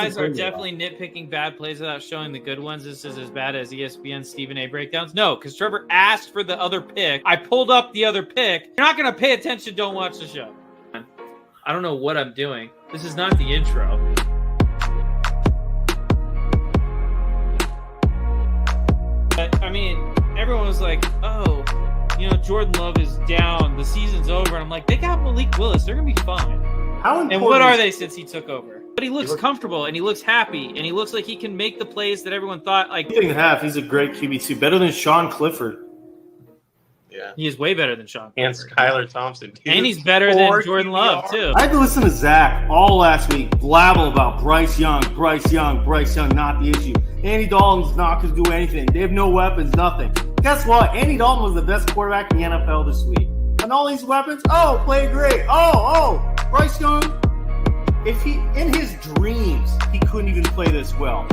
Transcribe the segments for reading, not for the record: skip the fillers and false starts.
guys are definitely nitpicking bad plays without showing the good ones. This is as bad as ESPN Stephen A breakdowns. No, because Trevor asked for the other pick. I pulled up the other pick. You're not going to pay attention. Don't watch the show. I don't know what I'm doing. This is not the intro. But, I mean, everyone was like, oh, Jordan Love is down. The season's over. And I'm like, they got Malik Willis. They're going to be fine. And what are they since he took over? But he looks comfortable, and he looks happy, and he looks like he can make the plays that everyone thought. Like, he's a great QB2, better than Sean Clifford. Yeah, he is way better than Sean and Skylar Thompson, dude. And he's better than Jordan Love too. I had to listen to Zach all last week blabble about Bryce Young, not the issue. Andy Dalton's not going to do anything. They have no weapons, nothing. Guess what? Andy Dalton was the best quarterback in the NFL this week. And all these weapons, played great. Bryce Young, if he, in his dreams, he couldn't even play this well.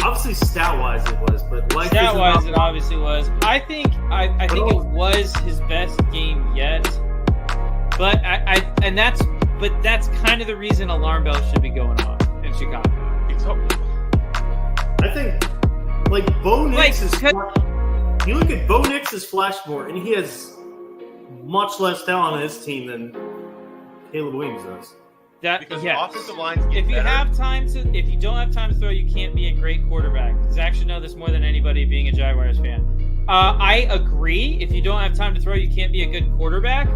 Obviously, stat-wise it was, but stat-wise it obviously was. I think it was his best game yet. But that's kind of the reason alarm bells should be going off in Chicago. I think, Bo Nix you look at Bo Nix's flash board, and he has much less talent on his team than Caleb Williams does. Offensive lines if you don't have time to throw, you can't be a great quarterback. Zach should know this more than anybody, being a Jaguars fan. I agree. If you don't have time to throw, you can't be a good quarterback.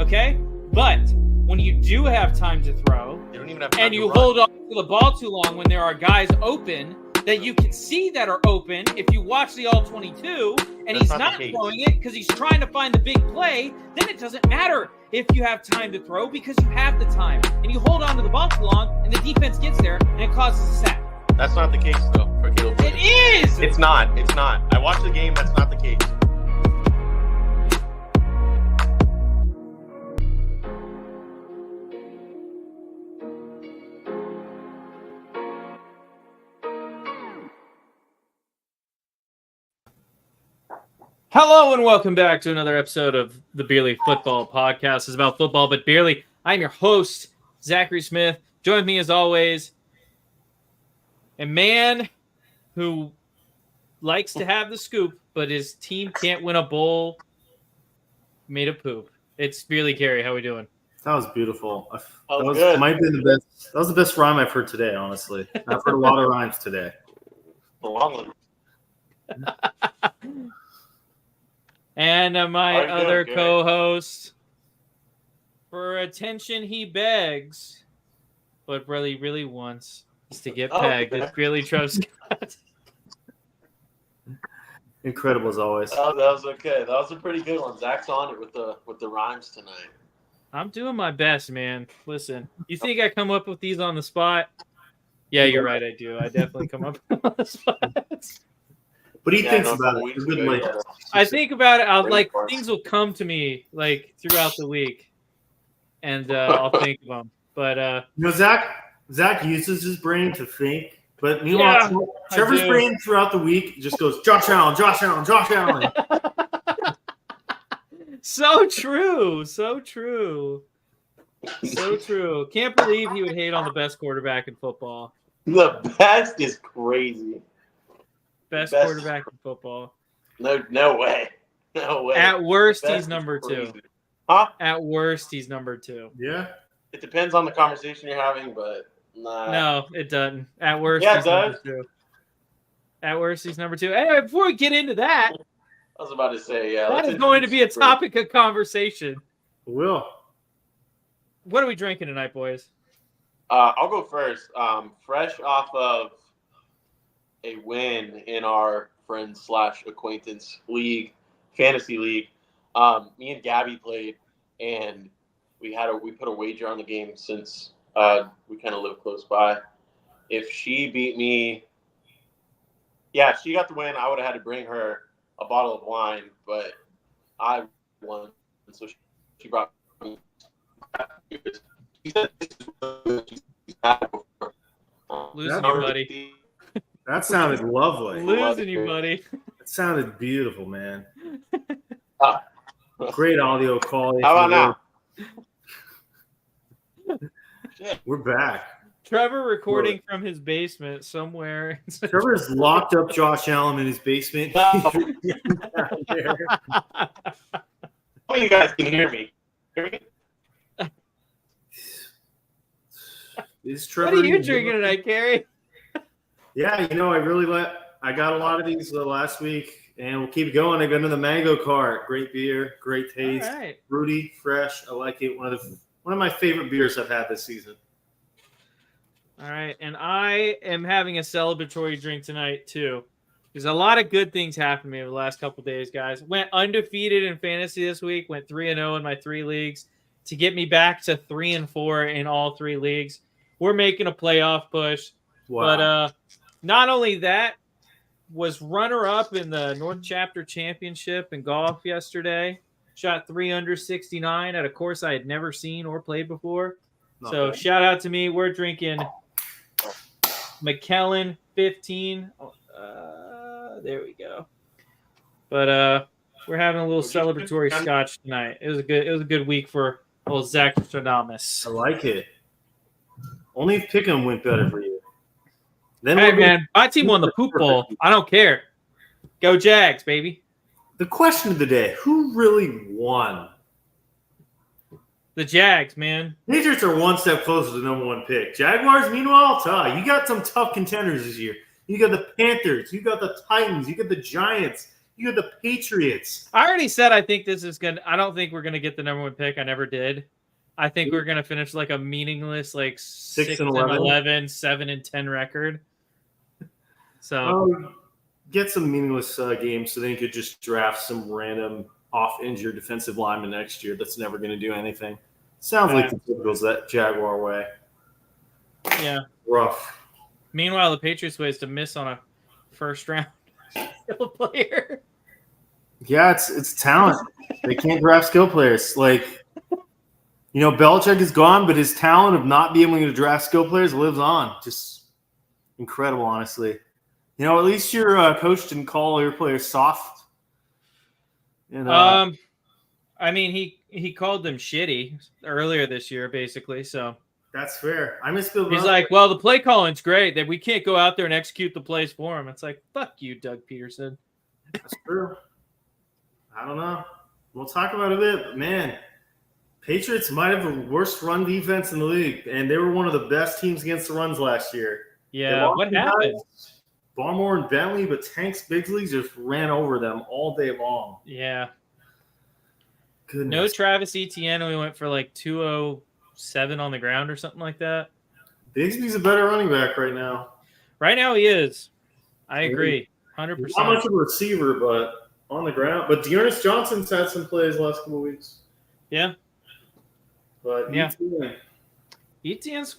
Okay, but when you do have time to throw, and you hold on to the ball too long when there are guys open that you can see that are open, if you watch the all-22 and he's not throwing it because he's trying to find the big play, then it doesn't matter if you have time to throw because you have the time. And you hold on to the ball too long and the defense gets there and it causes a sack. That's not the case, though, for Caleb Williams. It is! It's not. I watched the game. That's not the case. Hello and welcome back to another episode of the Beerly Football Podcast. It's about football, but barely. I'm your host, Zachary Smith. Join with me as always, a man who likes to have the scoop, but his team can't win a bowl made of poop. It's Beerly Carey. How we doing? That was beautiful. Might be the best. That was the best rhyme I've heard today, honestly. I've heard a lot of rhymes today. The long one. And my other co-host, for attention he begs, but really, really wants is to get pegged. It's really Trevor Scott. Incredible as always. That was okay. That was a pretty good one. Zach's on it with the rhymes tonight. I'm doing my best, man. Listen, you think I come up with these on the spot? Yeah, you're right. I do. I definitely come up on the spot. But he thinks about it. I think about it. Things will come to me throughout the week, and I'll think of them. But Zach uses his brain to think, but meanwhile, Trevor's brain throughout the week just goes Josh Allen. So true. Can't believe he would hate on the best quarterback in football. The best is crazy. Best quarterback in football. No way. At worst, he's number 2. Huh? At worst, he's number 2. Yeah. It depends on the conversation you're having, but nah. No, it doesn't. At worst, he's number 2. At worst, he's number 2. Anyway, before we get into that, I was about to say, that is going to be a topic of conversation. We will. What are we drinking tonight, boys? I'll go first. Fresh off of a win in our friends/acquaintance league, fantasy league. Me and Gabby played, and we put a wager on the game since we kind of live close by. If she beat me, if she got the win, I would have had to bring her a bottle of wine, but I won, so she brought me. Losing you, buddy. That sounded lovely. Losing you, buddy. It sounded beautiful, man. Great audio quality. How about now? We're back. Trevor recording from his basement somewhere. Trevor's locked up Josh Allen in his basement. Oh, you guys can hear me. Hear me? Is Trevor What are you drinking tonight, Carrie? Yeah, I got a lot of these last week, and we'll keep going. I got another mango cart. Great beer, great taste, All right. fruity, fresh. I like it. One of my favorite beers I've had this season. All right, and I am having a celebratory drink tonight too. There's a lot of good things happened to me over the last couple of days, guys. Went undefeated in fantasy this week. Went 3-0 in my 3 leagues to get me back to 3-4 in all 3 leagues. We're making a playoff push. Wow. But not only that, was runner-up in the North Chapter Championship in golf yesterday. Shot 3 under 69 at a course I had never seen or played before. So shout out to me. We're drinking McKellen 15. There we go. But we're having a little celebratory scotch tonight. It was a good week for old Zach Stradamus. I like it. Only if Pick'em went better for you. Then Hey man, my team won the poop bowl. I don't care. Go Jags, baby. The question of the day: who really won? The Jags, man. Patriots are one step closer to the number 1 pick. Jaguars, meanwhile, tough. You got some tough contenders this year. You got the Panthers. You got the Titans. You got the Giants. You got the Patriots. I already said I think this is gonna. I don't think we're gonna get the number 1 pick. I never did. I think we're gonna finish like a meaningless, like 6-11, 7-10 record. So get some meaningless games so they could just draft some random off-injured defensive lineman next year that's never going to do anything. Sounds like the typical that Jaguar way. Yeah. Rough. Meanwhile, the Patriots way is to miss on a first-round skill player. Yeah, it's talent. They can't draft skill players. Like, Belichick is gone, but his talent of not being able to draft skill players lives on. Just incredible, honestly. At least your coach didn't call your players soft. I mean, he called them shitty earlier this year, basically. So that's fair. I miss Bill. He's like, well, the play calling's great. That we can't go out there and execute the plays for him. It's like, fuck you, Doug Peterson. That's true. I don't know. We'll talk about it a bit, but man, Patriots might have the worst run defense in the league, and they were one of the best teams against the runs last year. Yeah, what happened? Barmore and Bentley, but Tanks Bigsley just ran over them all day long. Yeah. Goodness. No Travis Etienne. We went for like 207 on the ground or something like that. Bigsby's a better running back right now. Right now he is. I agree. 100%. Not much of a receiver, but on the ground. But Dearness Johnson's had some plays last couple of weeks. Yeah. But yeah. Etienne's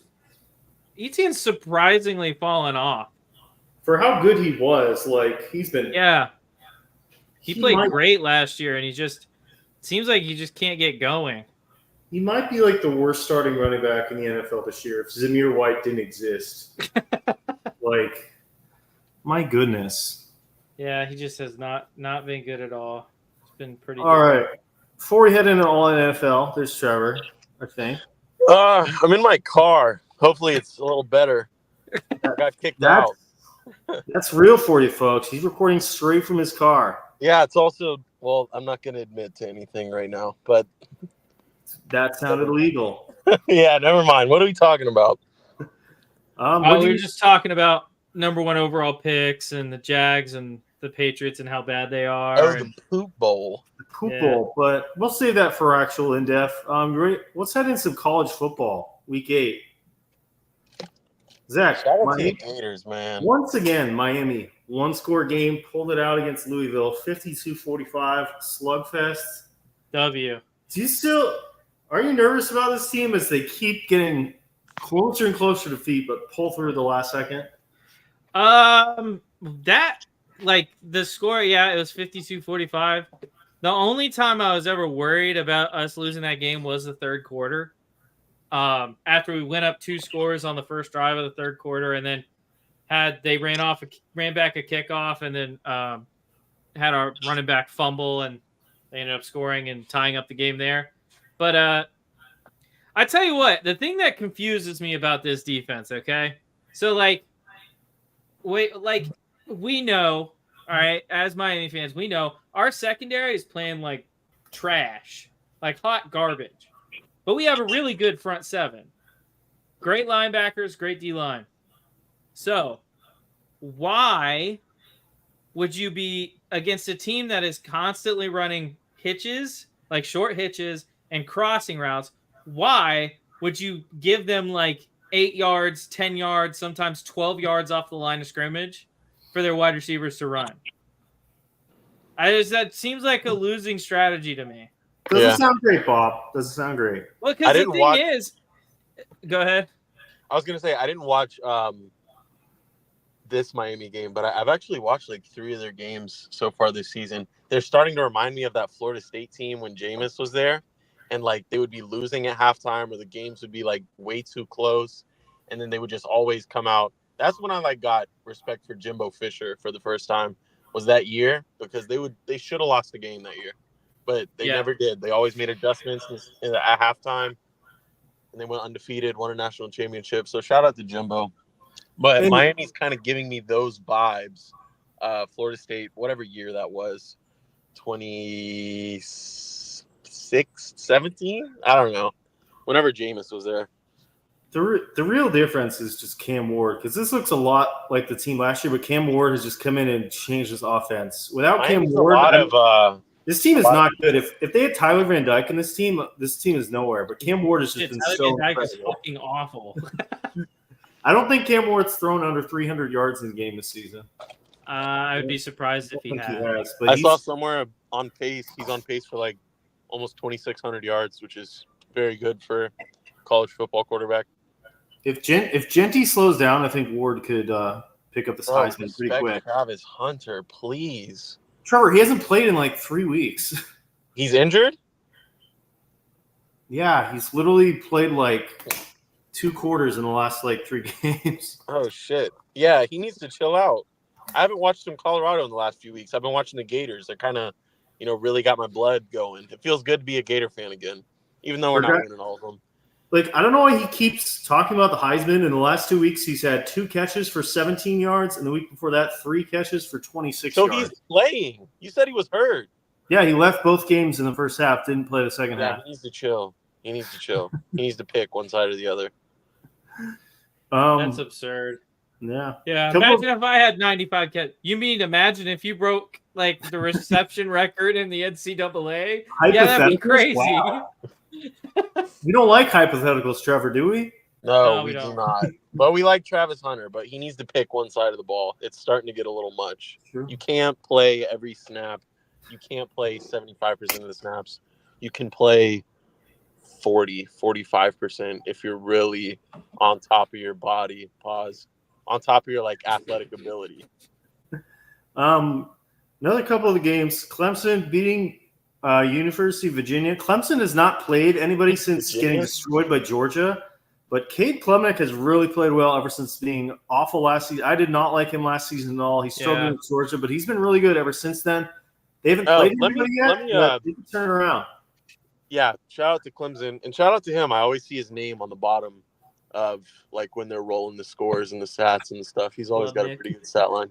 surprisingly fallen off. For how good he was, like he's been. Yeah. He played great last year, and he just seems like he just can't get going. He might be like the worst starting running back in the NFL this year if Zamir White didn't exist. Like, my goodness. Yeah, he just has not been good at all. It's been pretty all good. Right. Before we head into all NFL, there's Trevor, I think. I'm in my car. Hopefully it's a little better. I got kicked out. That's real for you, folks. He's recording straight from his car. Yeah, it's also, well, I'm not going to admit to anything right now, but. That sounded illegal. Yeah, never mind. What are we talking about? We were just talking about number 1 overall picks and the Jags and the Patriots and how bad they are. Oh, the poop bowl. The poop bowl, but we'll save that for actual in-depth. Let's head into some college football, week 8. Zach, shout out to the Gators, man. Once again, Miami, 1-score game, pulled it out against Louisville, 52-45, slugfest. W. Are you nervous about this team as they keep getting closer and closer to defeat, but pull through the last second? That, like, the score, yeah, it was 52-45. The only time I was ever worried about us losing that game was the third quarter. After we went up 2 scores on the first drive of the third quarter, and then they ran back a kickoff, and then had our running back fumble, and they ended up scoring and tying up the game there. But I tell you what, the thing that confuses me about this defense, okay? So we know, all right, as Miami fans, we know our secondary is playing like trash, like hot garbage. But we have a really good front seven. Great linebackers, great D line. So, why would you be against a team that is constantly running hitches, like short hitches and crossing routes? Why would you give them like 8 yards, 10 yards, sometimes 12 yards off the line of scrimmage for their wide receivers to run? That seems like a losing strategy to me. Doesn't sound great, Bob. Doesn't sound great. Well, because the thing is, go ahead. I was gonna say I didn't watch this Miami game, but I've actually watched like 3 of their games so far this season. They're starting to remind me of that Florida State team when Jameis was there, and like they would be losing at halftime or the games would be like way too close, and then they would just always come out. That's when I like got respect for Jimbo Fisher for the first time, was that year, because they should have lost the game that year, but they never did. They always made adjustments at halftime, and they went undefeated, won a national championship. So shout out to Jimbo. But Miami's kind of giving me those vibes. Florida State, whatever year that was, 2016, 17? I don't know. Whenever Jameis was there. The real difference is just Cam Ward, because this looks a lot like the team last year, but Cam Ward has just come in and changed this offense. Without Miami's Cam Ward, this team is not good. If they had Tyler Van Dyke in this team is nowhere. But Cam Ward has just been Tyler so Van Dyke is fucking awful. I don't think Cam Ward's thrown under 300 yards in the game this season. I would be surprised if he had. I saw somewhere on pace. He's on pace for like almost 2,600 yards, which is very good for college football quarterback. If Genty slows down, I think Ward could pick up the Heisman pretty quick. Travis Hunter, please. Trevor, he hasn't played in like 3 weeks. He's injured? Yeah, he's literally played like 2 quarters in the last like 3 games. Oh, shit. Yeah, he needs to chill out. I haven't watched him Colorado in the last few weeks. I've been watching the Gators. They kind of, really got my blood going. It feels good to be a Gator fan again, even though we're not winning all of them. Like, I don't know why he keeps talking about the Heisman. In the last 2 weeks, he's had 2 catches for 17 yards, and the week before that, 3 catches for 26 yards. So he's playing. You said he was hurt. Yeah, he left both games in the first half, didn't play the second half. He needs to chill. He needs to pick one side or the other. That's absurd. Yeah. Yeah. Imagine if I had 95 catches. You mean imagine if you broke like the reception record in the NCAA? Yeah, that'd be crazy. Wow. We don't like hypotheticals, Trevor, do we? No, we do not. But we like Travis Hunter, but he needs to pick one side of the ball. It's starting to get a little much. Sure. You can't play every snap. You can't play 75% of the snaps. You can play 40, 45% if you're really on top of your body, on top of your like athletic ability. Another couple of the games, Clemson beating University of Virginia. Clemson has not played anybody since getting destroyed by Georgia, but Cade Klubnik has really played well ever since being awful last season. I did not like him last season at all. He struggled with Georgia, but he's been really good ever since then. They haven't played anybody yet, but they can turn it around. Yeah, shout out to Clemson, and shout out to him. I always see his name on the bottom of like when they're rolling the scores and the stats and stuff. He's always got a pretty good stat line.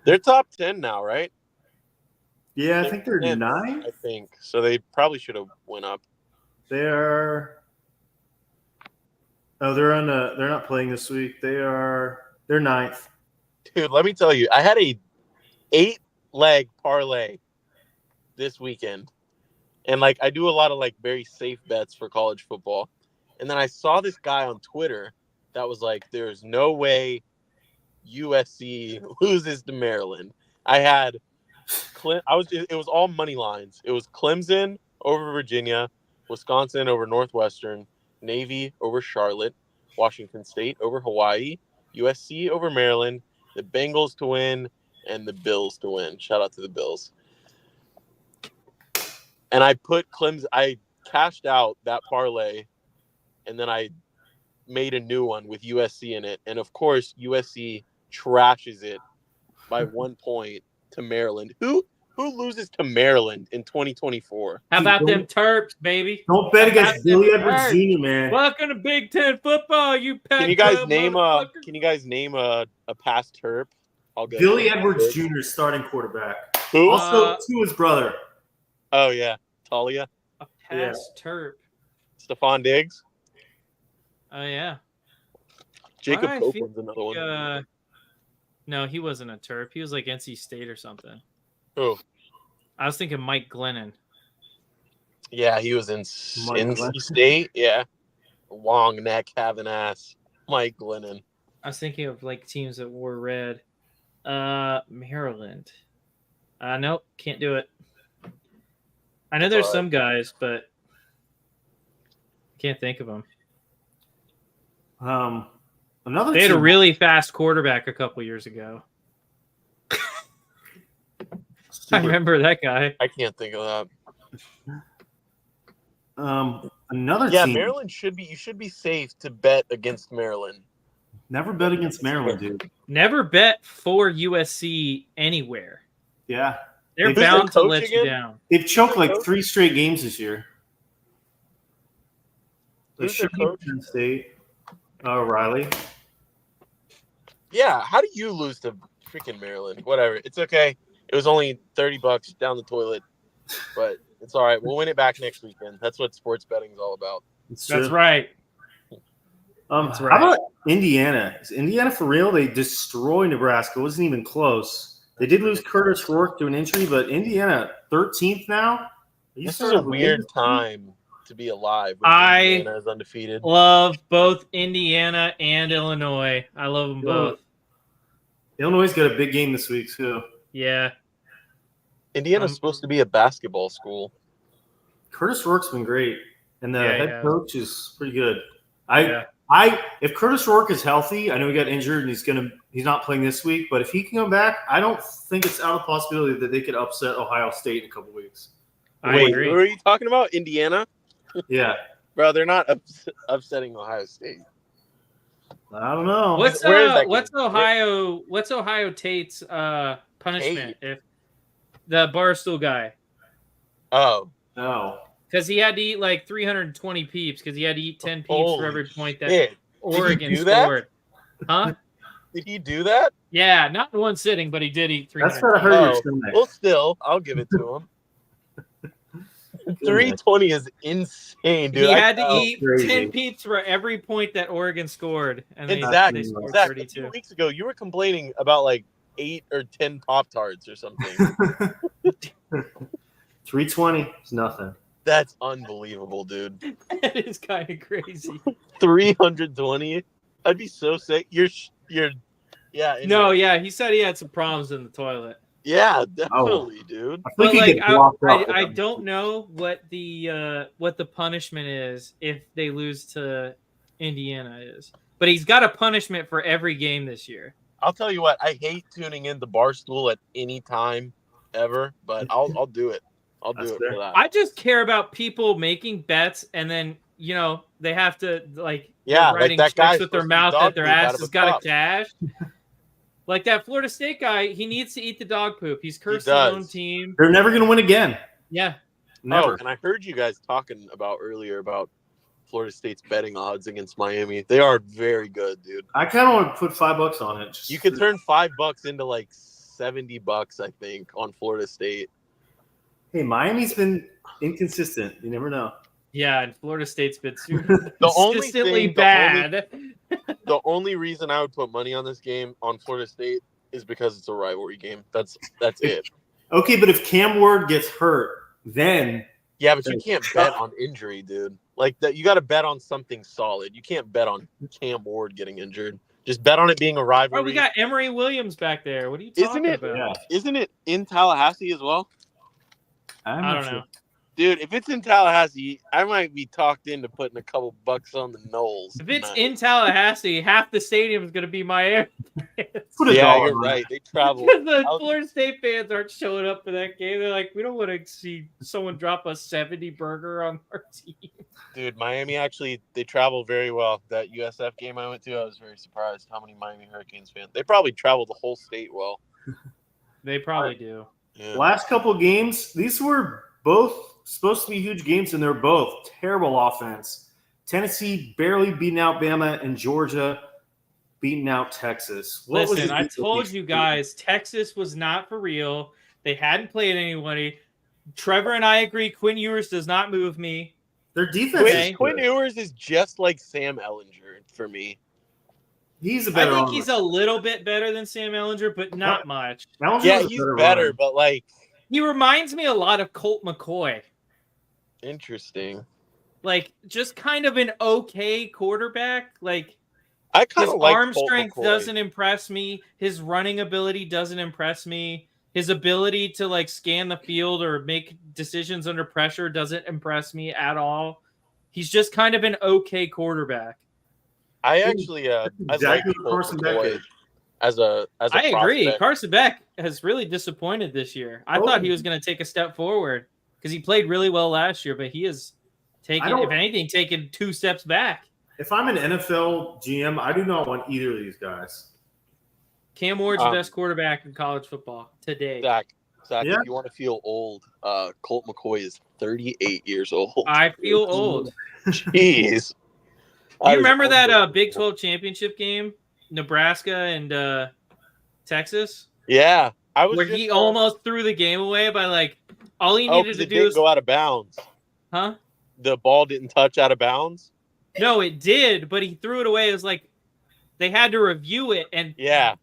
They're top 10 now, right? Yeah, I think they're 9. I think so. They probably should have went up. They're not playing this week. They're 9th. Dude, let me tell you, I had a 8-leg parlay this weekend. And like I do a lot of like very safe bets for college football. And then I saw this guy on Twitter that was like, there's no way USC loses to Maryland. It was all money lines. It was Clemson over Virginia, Wisconsin over Northwestern, Navy over Charlotte, Washington State over Hawaii, USC over Maryland, the Bengals to win, and the Bills to win. Shout out to the Bills. And I put Clemson. I cashed out that parlay, and then I made a new one with USC in it. And of course, USC trashes it by 1 point to Maryland, who Who loses to Maryland in 2024? How Dude, about them don't- Terps, baby? Don't bet How about against Billy them Edwards Terps? Jr., man. Welcome to Big Ten football, you Pac-12 Can you guys name motherfucker. a past Terp? I'll go. Billy Edwards Jr. starting quarterback. Who? Also, to his brother. Oh yeah, Talia, A past Terp. Stephon Diggs, Oh yeah. Jacob Why do I feel Copeland's another one. No, he wasn't a Terp. He was like NC State or something. Who? I was thinking Mike Glennon. Yeah, he was in Mike NC Glennon. State. Yeah, long neck, having ass. Mike Glennon. I was thinking of like teams that wore red. Maryland. Nope, can't do it. I know there's some guys, but can't think of them. Another They had a team- really fast quarterback a couple years ago. I remember that guy. I can't think of that. Another Yeah, team. Maryland should be. You should be safe to bet against Maryland. Never bet against Maryland, dude. Never bet for USC anywhere. Yeah. They're Who's their bound to coach let you again? down. They've choked like 3 straight games this year. It Who's their should be coach? Penn State. Riley. Yeah, how do you lose to freaking Maryland? Whatever, it's okay. It was only $30 down the toilet, but it's all right. We'll win it back next weekend. That's what sports betting is all about. It's That's true. right. That's right. How about Indiana? Is Indiana for real? They destroyed Nebraska. It wasn't even close. They did lose Curtis Rourke to an injury, but Indiana 13th now. Are you This is starting a to weird believe this? time to be alive. When I- Indiana is undefeated. Love both Indiana and Illinois. I love them both. Illinois got a big game this week too. Yeah. Indiana's supposed to be a basketball school. Curtis Rourke's been great, and the Yeah, head yeah. coach is pretty good. Yeah. If Curtis Rourke is healthy, I know he got injured and he's not playing this week, but if he can come back, I don't think it's out of possibility that they could upset Ohio State in a couple weeks. I Wait, agree. who are you talking about? Indiana? Yeah, Bro, they're not upsetting Ohio State. I don't know. What's Where is that game? What's Ohio Tate's punishment if the Barstool guy? Oh, No. Because he had to eat like 320 peeps because he had to eat 10 peeps Holy for every point that shit. Oregon do that? scored. Huh? Did he do that? Yeah, not in one sitting, but he did eat 300. That's gotta hurt Oh, your stomach. Well, still, I'll give it to him. 320 is insane, dude. He had to I- eat crazy. 10 peeps for every point that Oregon scored, and And they Zach, they scored Zach, a 32. few weeks ago, you were complaining about like 8 or 10 Pop-Tarts or something. 320 is nothing. That's unbelievable, dude. That is kind of crazy. 320? I'd be so sick. Yeah. No, anyway. yeah, he said he had some problems in the toilet. Yeah, definitely, dude. I But think like, he gets blocked up. I don't know what the punishment is if they lose to Indiana is. But he's got a punishment for every game this year. I'll tell you what, I hate tuning into Barstool at any time ever, but I'll do it. I'll do That's it fair. for that. I just care about people making bets and then they have to like Yeah, like writing that guy checks with their supposed to be mouth dog that their poop out ass of has a got cup. to cash. Like that Florida State guy, he needs to eat the dog poop. He's cursed his does. own team. They're never going to win again. Yeah. Never. Oh, and I heard you guys talking about earlier about Florida State's betting odds against Miami. They are very good, dude. I kind of want to put $5 on it. Just You could turn $5 into like $70, I think, on Florida State. Hey, Miami's been inconsistent. You never know. Yeah, and Florida State's been super The only consistently thing- bad. The only reason I would put money on this game on Florida State is because it's a rivalry game. That's it. Okay, but if Cam Ward gets hurt, then Yeah, but you can't bet on injury, dude. Like that, you got to bet on something solid. You can't bet on Cam Ward getting injured. Just bet on it being a rivalry. Oh, we got Emory Williams back there. What are you talking about? yeah, Isn't it in Tallahassee as well? I'm I not don't know. Dude, if it's in Tallahassee, I might be talked into putting a couple bucks on the Knolls. If it's tonight. in Tallahassee, half the stadium is going to be Miami. Put a Yeah, dollar you're on it. right. They travel. Because the I'll- Florida State fans aren't showing up for that game. They're like, we don't want to see someone drop a 70 burger on our team. Dude, Miami actually, they travel very well. That USF game I went to, I was very surprised how many Miami Hurricanes fans. They probably travel the whole state well. They probably do. Yeah. Last couple of games, these were both supposed to be huge games, and they're both terrible offense. Tennessee barely beating out Bama, and Georgia beating out Texas. Listen, I told you guys, Texas was not for real. They hadn't played anybody. Trevor and I agree. Quinn Ewers does not move me. Their defense is good. Quinn Ewers is just like Sam Ellinger for me. He's a I better think runner. he's a little bit better than Sam Ellinger, but not much. Ellinger's a He's better better, runner. but like He reminds me a lot of Colt McCoy. interesting. Like, just kind of an okay quarterback. Like, I kind his of like arm Colt strength McCoy. doesn't impress me. His running ability doesn't impress me. His ability to like scan the field or make decisions under pressure doesn't impress me at all. He's just kind of an okay quarterback. I actually I Exactly like what Carson Beck McCoy is. as a I agree. prospect. Carson Beck has really disappointed this year. I thought he was going to take a step forward because he played really well last year, but he has taken, if anything, taken 2 steps back. If I'm an NFL GM, I do not want either of these guys. Cam Ward's the best quarterback in college football today. Zach, Yeah. if you want to feel old, Colt McCoy is 38 years old. I feel old. Jeez. Do you remember that Big 12 championship game, Nebraska and Texas? Yeah, I was where he almost threw the game away by like all he needed to do didn't is go out of bounds. Huh? The ball didn't touch out of bounds. No, it did, but he threw it away. It was like they had to review it and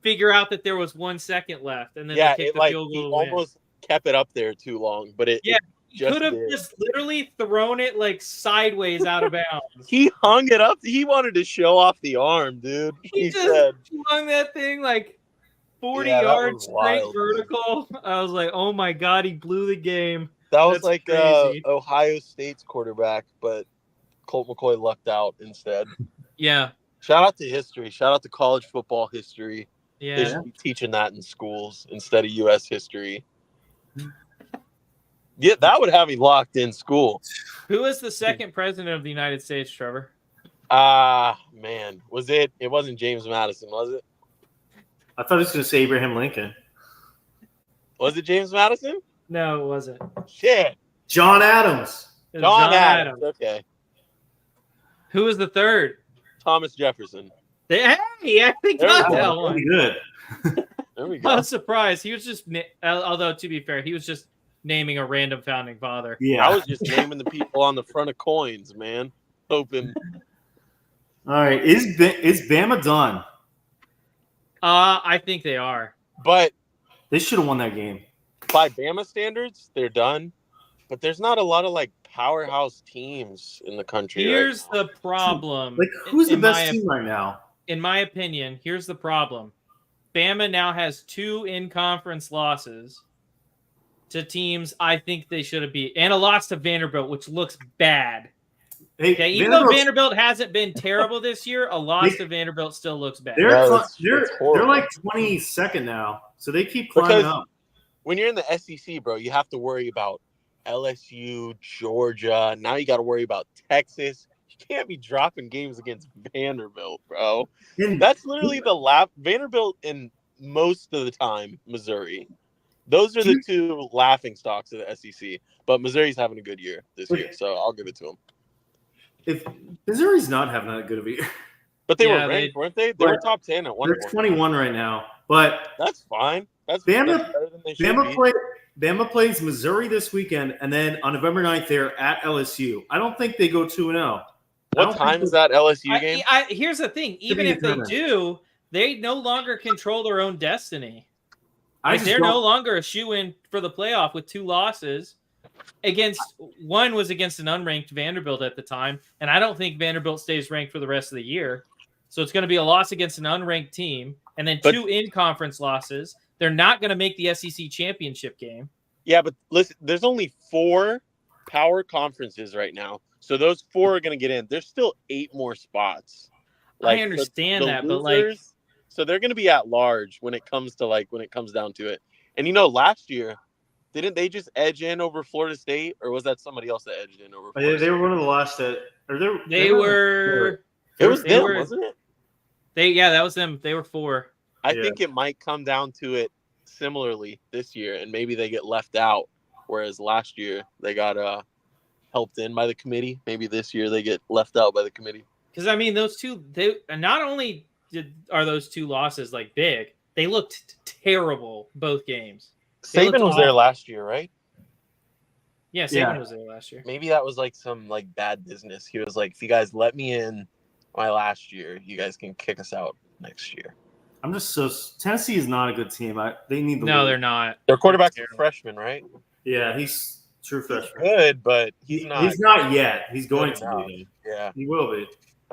figure out that there was 1 second left, and then they kicked the field goal. He almost kept it up there too long, but it he could have just literally thrown it like sideways out of bounds. He hung it up. He wanted to show off the arm, dude. He just hung that thing like 40 yards straight vertical. I was like, oh my god, he blew the game. That was like Ohio State's quarterback, but Colt McCoy lucked out instead. Yeah. Shout out to history. Shout out to college football history. Yeah. They should be teaching that in schools instead of U.S. history. Yeah, that would have me locked in school. Who was the second president of the United States, Trevor? Man. It wasn't James Madison, was it? I thought he was going to say Abraham Lincoln. Was it James Madison? No, it wasn't. Shit. John Adams. John Adams. Okay. Who was the third? Thomas Jefferson. Hey, I think got that one. Pretty good. There we go. I was surprised. He was just, although to be fair, he was just naming a random founding father. Yeah. I was just naming the people on the front of coins, man. Hoping. All right. Is Bama done? I think they are. But they should have won that game. By Bama standards, they're done. But there's not a lot of like powerhouse teams in the country. Here's the problem. Like, who's the best team right now? In my opinion, here's the problem. Bama now has 2 in-conference losses to teams I think they should have beat, and a loss to Vanderbilt, which looks bad. Hey, okay, even though Vanderbilt hasn't been terrible this year, a loss to Vanderbilt still looks bad. They're like 22nd now, so they keep climbing up. When you're in the SEC, bro, you have to worry about LSU, Georgia. Now you got to worry about Texas. You can't be dropping games against Vanderbilt, bro. That's literally the Vanderbilt and most of the time Missouri. Those are the 2 laughing stocks of the SEC. But Missouri's having a good year this year, so I'll give it to them. If Missouri's not having that good of a year, but they were ranked, weren't they? They were top 10 at one point. They're 21 right now, but that's fine. That's Bama. Better than they should be. Bama plays Missouri this weekend, and then on November 9th, they're at LSU. I don't think they go 2-0. What time is that LSU game? Here's the thing. Even if they do, they no longer control their own destiny. They're no longer a shoo-in for the playoff with 2 losses. One was against an unranked Vanderbilt at the time, and I don't think Vanderbilt stays ranked for the rest of the year. So it's going to be a loss against an unranked team, and then 2 in-conference losses. They're not going to make the SEC championship game. Yeah, but listen, there's only 4 power conferences right now. So those 4 are going to get in. There's still 8 more spots. I understand that, but like, so they're going to be at large when it comes to when it comes down to it. And last year, didn't they just edge in over Florida State, or was that somebody else that edged in over? Florida They were one of the last that, or they were. It was them, wasn't it? That was them. They were 4. I think it might come down to it similarly this year, and maybe they get left out, whereas last year they got helped in by the committee. Maybe this year they get left out by the committee. Because I mean, those two, they not only are those two losses like big, they looked terrible both games. They Saban looked was there awful. last year, right? Yeah, Saban Yeah. was there last year. Maybe that was like some like bad business. He was like, if you guys let me in my last year, you guys can kick us out next year. I'm just so Tennessee is not a good team. They need the No, lead. they're not. Their quarterback's a Terrible. freshman, right? Yeah, he's true He's freshman. good, but he's not. He's not yet. He's going good to enough. be. Yeah. He will be.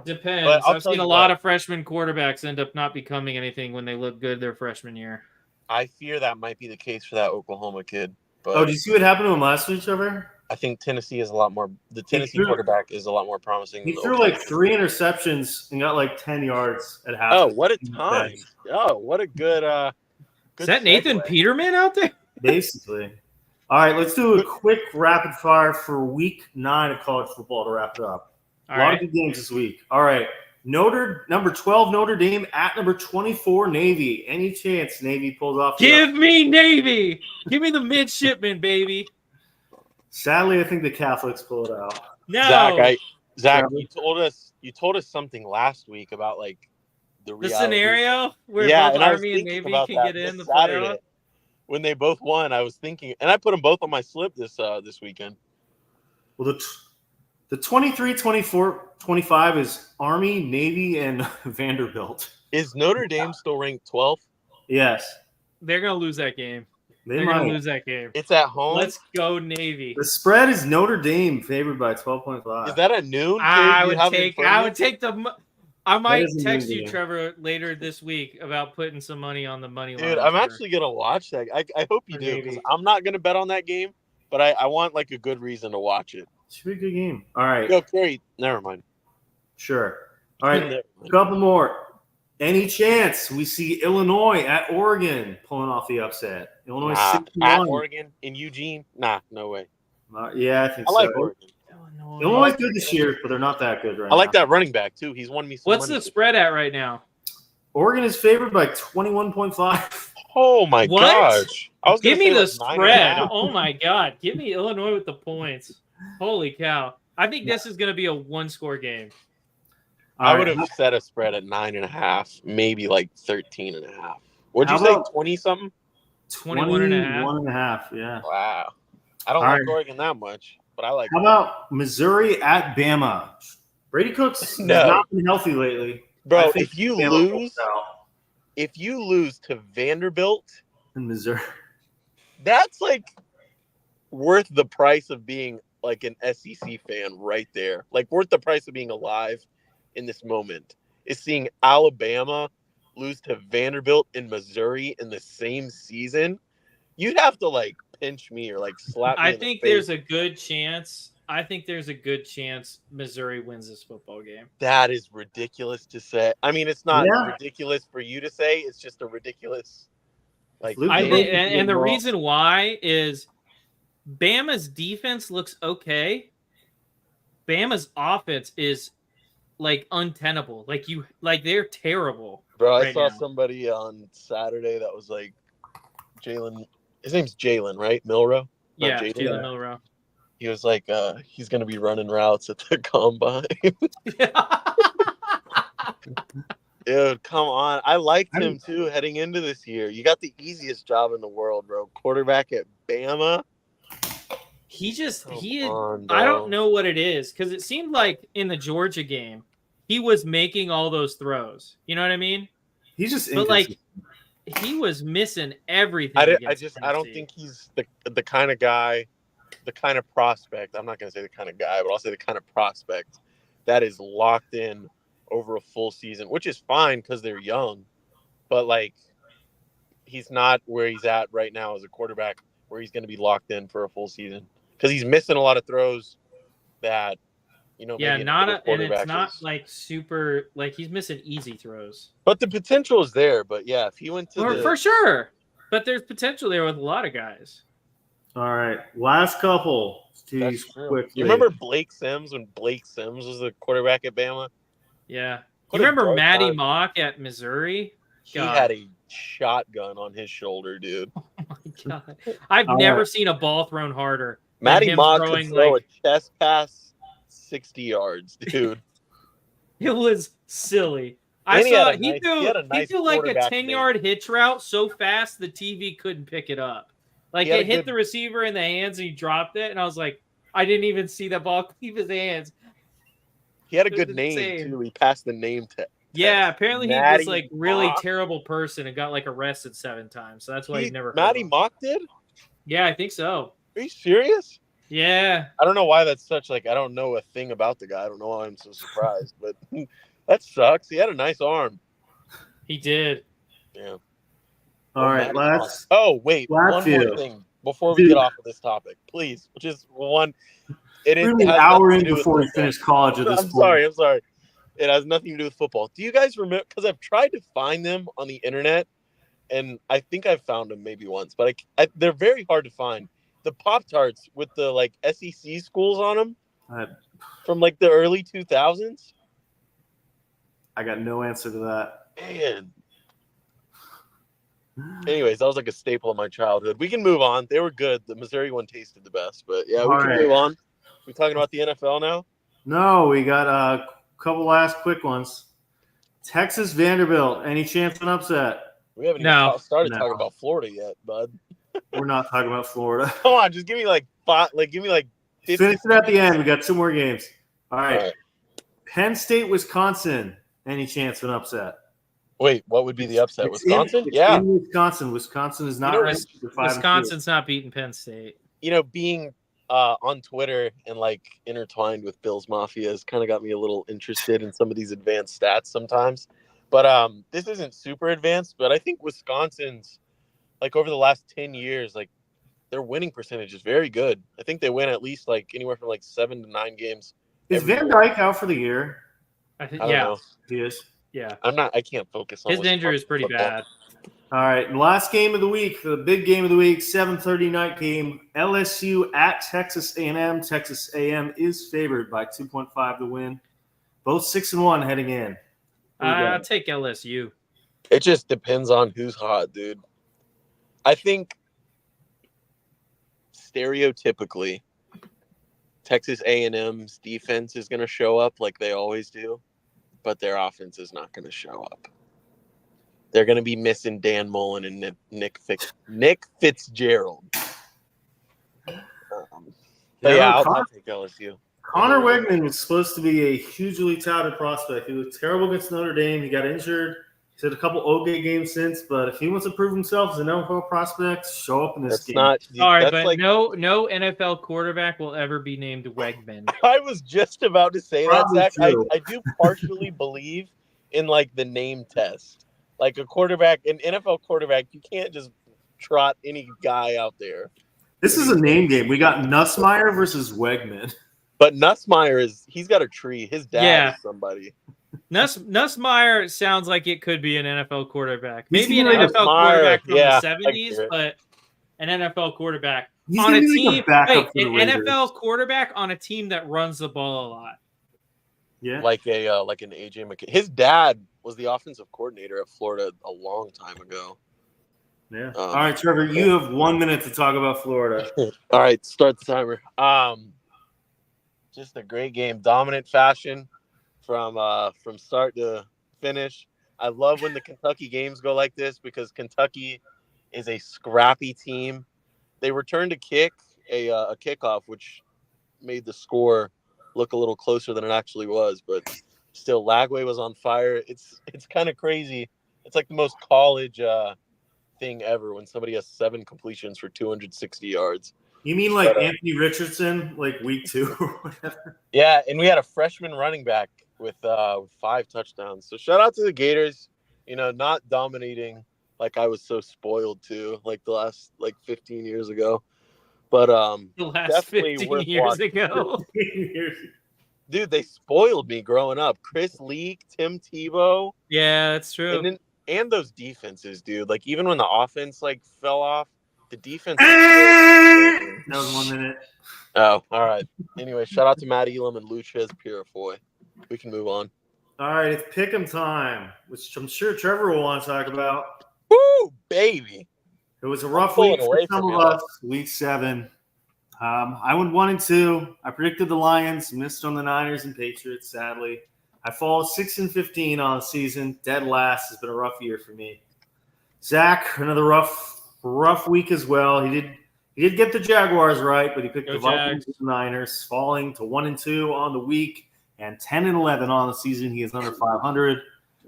Depends. But I'll I've tell seen a you lot what. of freshman quarterbacks end up not becoming anything when they look good their freshman year. I fear that might be the case for that Oklahoma kid. But Oh, did you see what happened to him last week, Trevor? I think Tennessee is a lot more. The Tennessee threw- quarterback is a lot more promising. He than the threw Oklahoma like kid. 3 interceptions and got like 10 yards at half. Oh, what a time! Oh, what a good. Good Is that Nathan segue. Peterman out there? Basically. All right, let's do a quick rapid fire for week 9 of college football to wrap it up. All a lot right. of good games this week. All right. Number 12 Notre Dame at number 24 Navy. Any chance Navy pulls off? Give me Navy. Give me the midshipman, baby. Sadly, I think the Catholics pull it out. No. Zach, Trevor? you told us something last week about like the the reality. scenario where Yeah, both and I was Army and thinking Navy about can that get in this the Saturday playoff. when they both won. I was thinking, and I put them both on my slip this weekend. Well, the 23-24-25 is Army, Navy, and Vanderbilt. Is Notre Dame still ranked 12th? Yes. They're going to lose that game. They They're might. going to lose that game. It's at home. Let's go Navy. The spread is Notre Dame favored by 12.5. Is that at noon? I You would have it in take front of you? the I might is a text good you, game. Trevor, later this week about putting some money on the money line. Dude, I'm for- actually gonna watch that. I hope you For do because Navy. I'm not gonna bet on that game, but I want like a good reason to watch it. Should be a good game. All right. Yo, Kerry, never mind. Sure. All right. Never A mind. couple more. Any chance we see Illinois at Oregon pulling off the upset? Illinois Nah, 6-1. at Oregon in Eugene? Nah, no way. Yeah, I think I so. like Oregon. Illinois is good this year, but they're not that good right I like now. that running back too. He's won me some What's money. the spread at right now? Oregon is favored by 21.5. Oh my What? gosh! I was Give gonna me say, the like, spread. 9.5. Oh my God. Give me Illinois with the points. Holy cow. I think this is going to be a one-score game. I All would right. have set a spread at 9.5, maybe like 13.5. What'd How you say? about- 20 something? 21 and a half. 21.5, yeah. Wow. I don't All like right. Oregon that much, but I like. How about Missouri at Bama? Brady Cook's No. has not been healthy lately. Bro, I think if you Bama lose, pulls out to Vanderbilt, in Missouri. that's like worth the price of being like an SEC fan right there. Like worth the price of being alive in this moment is seeing Alabama lose to Vanderbilt in Missouri in the same season. You'd have to like pinch me or like slap me. I in the think face. there's a good chance. Missouri wins this football game. That is ridiculous to say. I mean, it's not Yeah. ridiculous for you to say. It's just a ridiculous, like. Luke I Luke think, is and doing the well. reason why is Bama's defense looks okay. Bama's offense is like untenable. Like they're terrible. Bro, I right saw now. somebody on Saturday that was like Jalen. His name's Jalen, right? Milrow. Not Yeah, Jalen. Jalen Milrow. He was like, he's gonna be running routes at the combine. Dude, come on. I liked him too heading into this year. You got the easiest job in the world, bro. Quarterback at Bama. He Come on, I bro. don't know what it is because it seemed like in the Georgia game he was making all those throws. You know what I mean? He's just But like inconsistent. he was missing everything. I don't against think Tennessee. he's the kind of guy, the kind of prospect. I'm not gonna say the kind of guy, but I'll say the kind of prospect that is locked in over a full season, which is fine because they're young. But like, he's not where he's at right now as a quarterback, where he's gonna be locked in for a full season because he's missing a lot of throws that, you know. Yeah, maybe not another a, and it's quarterback not is- like super. Like he's missing easy throws. But the potential is there. But yeah, if he went to For sure. But there's potential there with a lot of guys. All right, last couple. To That's these true. quickly. You remember Blake Sims when Blake Sims was the quarterback at Bama? Yeah. What You a remember dark Matty time. Mock at Missouri? He God. had a shotgun on his shoulder, dude. Oh my god! I've All never right. seen a ball thrown harder than Matty him Mock could throwing throw like a chest pass 60 yards, dude. it was silly. I And he saw had a he nice threw like a quarterback 10-yard hitch route so fast the TV couldn't pick it up. Like He had it a hit good- the receiver in the hands and he dropped it, and I was like, I didn't even see that ball leave his hands. He had a It was good name insane. too. He passed the name test. Yeah, apparently he was Matty like really Mock. terrible person and got like arrested 7 times. So that's why he never heard Matty of him. Mock did? Yeah, I think so. Are you serious? Yeah. I don't know why that's such like I don't know a thing about the guy. I don't know why I'm so surprised, but that sucks. He had a nice arm. He did. Yeah. All right, Matty Mock. let's. Oh wait, one Latfield. more thing before we Dude. get off of this topic, please. Just one. We're an has hour nothing in to do with before we football. finish college at this I'm point. I'm sorry. It has nothing to do with football. Do you guys remember? Because I've tried to find them on the internet, and I think I've found them maybe once, but they're very hard to find. The Pop-Tarts with the like SEC schools on them from like the early 2000s. I got no answer to that. Man. Anyways, that was like a staple of my childhood. We can move on. They were good. The Missouri one tasted the best, but yeah, we All can right. move on. We talking about the NFL now? No, we got a couple last quick ones. Texas Vanderbilt. Any chance of an upset? We haven't No. even started No. talking about Florida yet, bud. We're not talking about Florida. Come on, just give me like 50 Finish it at the end. We got 2 more games. All right. All right. Penn State, Wisconsin. Any chance of an upset? Wait, what would be the upset? It's Wisconsin? It's Yeah. in Wisconsin. Wisconsin is not You know, ranked. They're 5-2. Wisconsin's not beating Penn State. You know, being on Twitter and like intertwined with Bills Mafia has kind of got me a little interested in some of these advanced stats sometimes. But this isn't super advanced, but I think Wisconsin's like over the last 10 years, like their winning percentage is very good. I think they win at least like anywhere from like 7 to 9 games. Is every Van year. Dyke out for the year? I think I don't know. He is. yeah. I can't focus on His injury is Wisconsin pretty football. bad. All right, last game of the week, the big game of the week, 7:30 night game, LSU at Texas A&M. Texas A&M is favored by 2.5 to win. Both 6-1 heading in. Who we I'll got? take LSU. It just depends on who's hot, dude. I think stereotypically, Texas A&M's defense is going to show up like they always do, but their offense is not going to show up. They're going to be missing Dan Mullen and Nick Fitzgerald. But yeah, I'll take LSU. Connor Wegman was supposed to be a hugely touted prospect. He was terrible against Notre Dame. He got injured. He's had a couple okay games since, but if he wants to prove himself as an NFL prospect, show up in this That's game. not. All right, that's but like, no NFL quarterback will ever be named Wegman. I was just about to say Probably that, Zach. true. I do partially believe in like the name test. Like a quarterback, an NFL quarterback, you can't just trot any guy out there. This is a name game. We got Nussmeier versus Wegman. But Nussmeier he's got a tree. His dad Yeah. is somebody. Nussmeier sounds like it could be an NFL quarterback. He's Maybe an gonna be NFL Nussmeier, quarterback from yeah, the I 70s, get it. but an NFL quarterback He's on gonna a be like team. backup Wait, for the an Raiders. NFL quarterback on a team that runs the ball a lot. Yeah. Like an AJ McCarron. His dad was the offensive coordinator at Florida a long time ago. Yeah. All right, Trevor, you have 1 minute to talk about Florida. All right, start the timer. Just a great game, dominant fashion from start to finish. I love when the Kentucky games go like this because Kentucky is a scrappy team. They returned a kickoff, which made the score look a little closer than it actually was, but still Lagway was on fire. It's kind of crazy. It's like the most college thing ever when somebody has 7 completions for 260 yards. You mean like But, Anthony Richardson, like week 2 or whatever? Yeah, and we had a freshman running back with 5 touchdowns. So shout out to the Gators, not dominating like I was so spoiled to like the last 15 years ago. But The last definitely 15 worth years watching. ago. Dude, they spoiled me growing up. Chris Leak, Tim Tebow, Yeah, that's true. and those defenses, dude. Like even when the offense fell off, the defense. That was 1 minute. Oh, all right. Anyway, shout out to Matt Elam and Luchez Purifoy. We can move on. All right, it's pick'em time, which I'm sure Trevor will want to talk about. Woo, baby. It was a rough pulling week for away some from of you. us. Week 7. I went 1-2. I predicted the Lions, missed on the Niners and Patriots. Sadly, I fall 6-15 on the season. Dead last. Has been a rough year for me. Zach, another rough week as well. He did get the Jaguars right, but he picked Go the Vikings Jags. and the Niners, falling to 1-2 on the week and 10-11 on the season. He is under 500.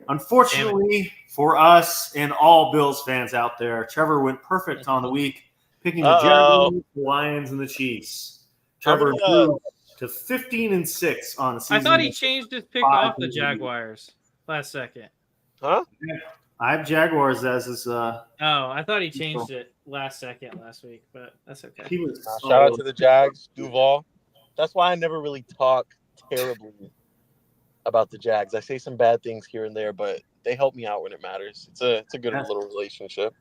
Unfortunately for us and all Bills fans out there, Trevor went perfect on the week, picking the Jaguars, the Lions, and the Chiefs. Trevor improved to 15-6 on the season. I thought he changed his pick off the Jaguars last second. Huh? I have Jaguars as his. Oh, I thought he changed it last second last week, but that's okay. He was Shout out to the Jags, Duval. That's why I never really talk terribly about the Jags. I say some bad things here and there, but they help me out when it matters. It's a good little relationship.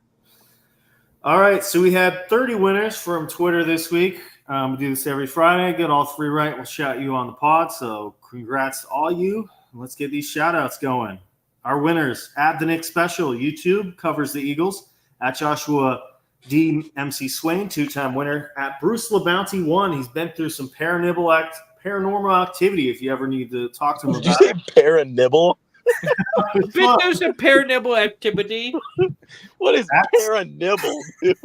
All right, so we had 30 winners from Twitter this week. We do this every Friday. Get all 3 right, we'll shout you on the pod. So congrats to all you. Let's get these shout outs going. Our winners, at the Nick Special, YouTube covers the Eagles. At Joshua D. MC Swain, 2-time winner. At Bruce LeBounty 1, he's been through some paranormal activity if you ever need to talk to him Did you about say paranibble? Been through some paranibble activity. What is paranibble, dude?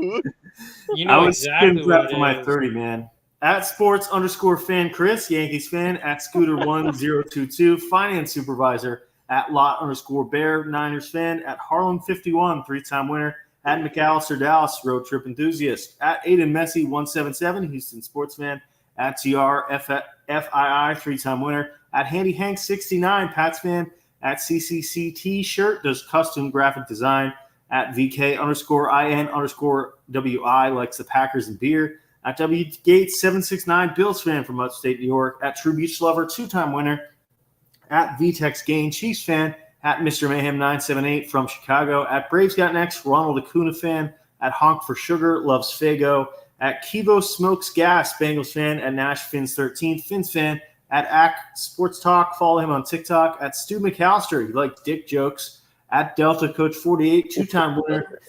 You I know was exactly what for it my is. 30, man. At sports_fan Chris, Yankees fan. At Scooter1022, finance supervisor. At Lot_Bear, Niners fan. At Harlem51, 3-time winner. At McAllister Dallas, road trip enthusiast. At Aiden Messi, 177, Houston sports fan. At TRFII, 3-time winner. At Handy Hank, 69, Pats fan. At CCCT shirt, does custom graphic design. At VK_IN_WI, likes the Packers and beer. At W Gates 769, Bills fan from upstate New York. At True Beach Lover, 2-time winner. At VTEX Gain, Chiefs fan. At Mr. Mayhem 978 from Chicago. At Braves Got Next, Ronald Acuna fan. At Honk for Sugar, loves Fago. At Kivo Smokes Gas, Bengals fan. At Nash Fins 13, Fins fan. At Ack Sports Talk, follow him on TikTok. At Stu McAllister, he likes dick jokes. At Delta Coach 48, 2-time winner.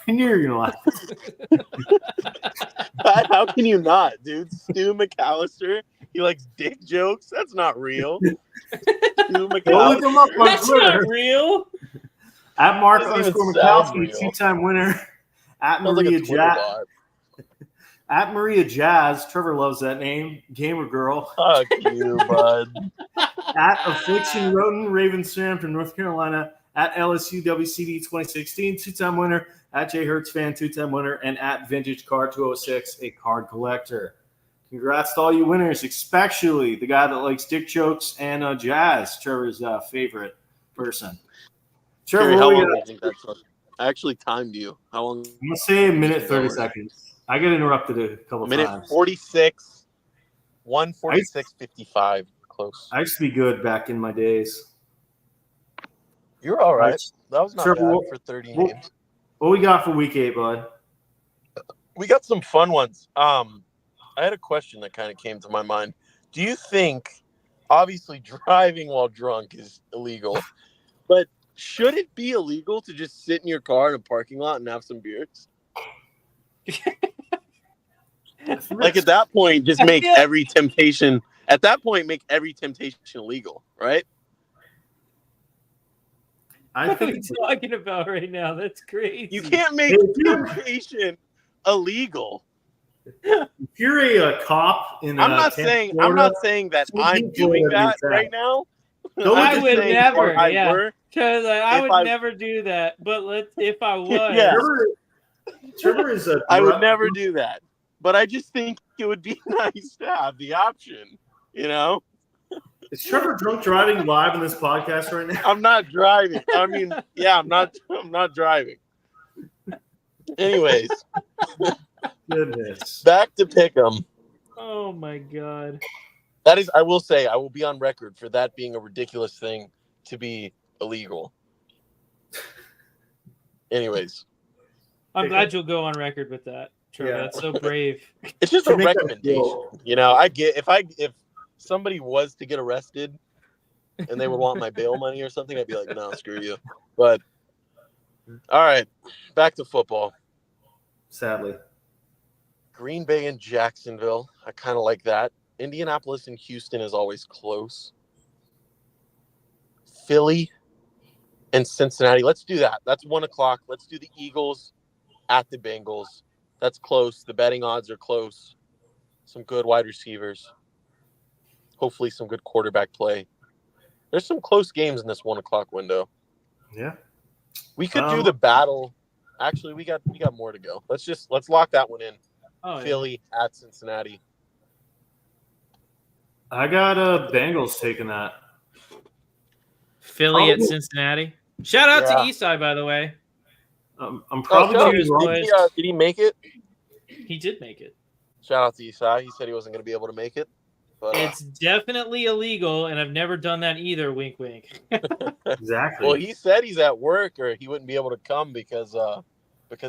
I knew you were going to laugh. How can you not, dude? Stu McAllister, he likes dick jokes? That's not real. Stu Look McAllister. him up on That's Twitter. not real. At Mark Doesn't even _Mikowski, sound real. 2-time winner. At Sounds like Maria a Twitter Jazz. bot. At Maria Jazz, Trevor loves that name. Gamer girl. Fuck you, bud. At Affliction Roden, Ravens fan from North Carolina. At LSU WCD 2016, 2-time winner. At Jay Hertz fan, 2-time winner. And at Vintage Card 206, a card collector. Congrats to all you winners, especially the guy that likes dick jokes and Jazz, Trevor's favorite person. Trevor, Kerry, what how we long got? do you think that took? I actually timed you. How long? I'm going to say a minute, 30 seconds. I got interrupted a couple Minute times. 46, 1:46:55. Close. I used to be good back in my days. You're all right. That was not Trevor, bad what- for 30 what- games. What we got for week 8, bud? We got some fun ones. I had a question that kind of came to my mind. Do you think, obviously, driving while drunk is illegal, but should it be illegal to just sit in your car in a parking lot and have some beers? Like at that point, just make every temptation. At that point, make every temptation illegal, right? I What are think you talking about right now? That's crazy. You can't make temptation illegal. if you're a cop in I'm not Tampa, saying Florida, that so I'm you doing Florida that do that. right now. Don't I just would say, never. I Yeah, were. because I If would I- never do that. But if I was, Yeah. Trevor is a. I would never do that. But I just think it would be nice to have the option, you know? Is Trevor drunk driving live in this podcast right now? I'm not driving. I mean, yeah, I'm not driving. Anyways, Goodness. back to Pick'em. oh my god. That is, I will say, I will be on record for that being a ridiculous thing to be illegal. Anyways, I'm glad you'll go on record with that, Trevor. Yeah. That's so brave. it's just To a make us recommendation. feel- You know, I get if somebody was to get arrested and they would want my bail money or something, I'd be like, no, screw you. But All right, back to football. Sadly. Green Bay and Jacksonville. I kind of like that. Indianapolis and Houston is always close. Philly and Cincinnati. Let's do that. That's 1:00. Let's do the Eagles at the Bengals. That's close. The betting odds are close. Some good wide receivers. Hopefully some good quarterback play. There's some close games in this 1:00 window. Yeah. We could do the battle. Actually, we got more to go. Let's lock that one in. Oh, Philly at Cincinnati. I got Bengals taking that. Philly at Cincinnati. Shout out to Yeah. Eastside, by the way. I'm probably shout going to be out. wrong. Did he make it? He did make it. Shout out to Isai. He said he wasn't going to be able to make it. But, It's definitely illegal, and I've never done that either. Wink, wink. Exactly. well, he said he's at work or he wouldn't be able to come because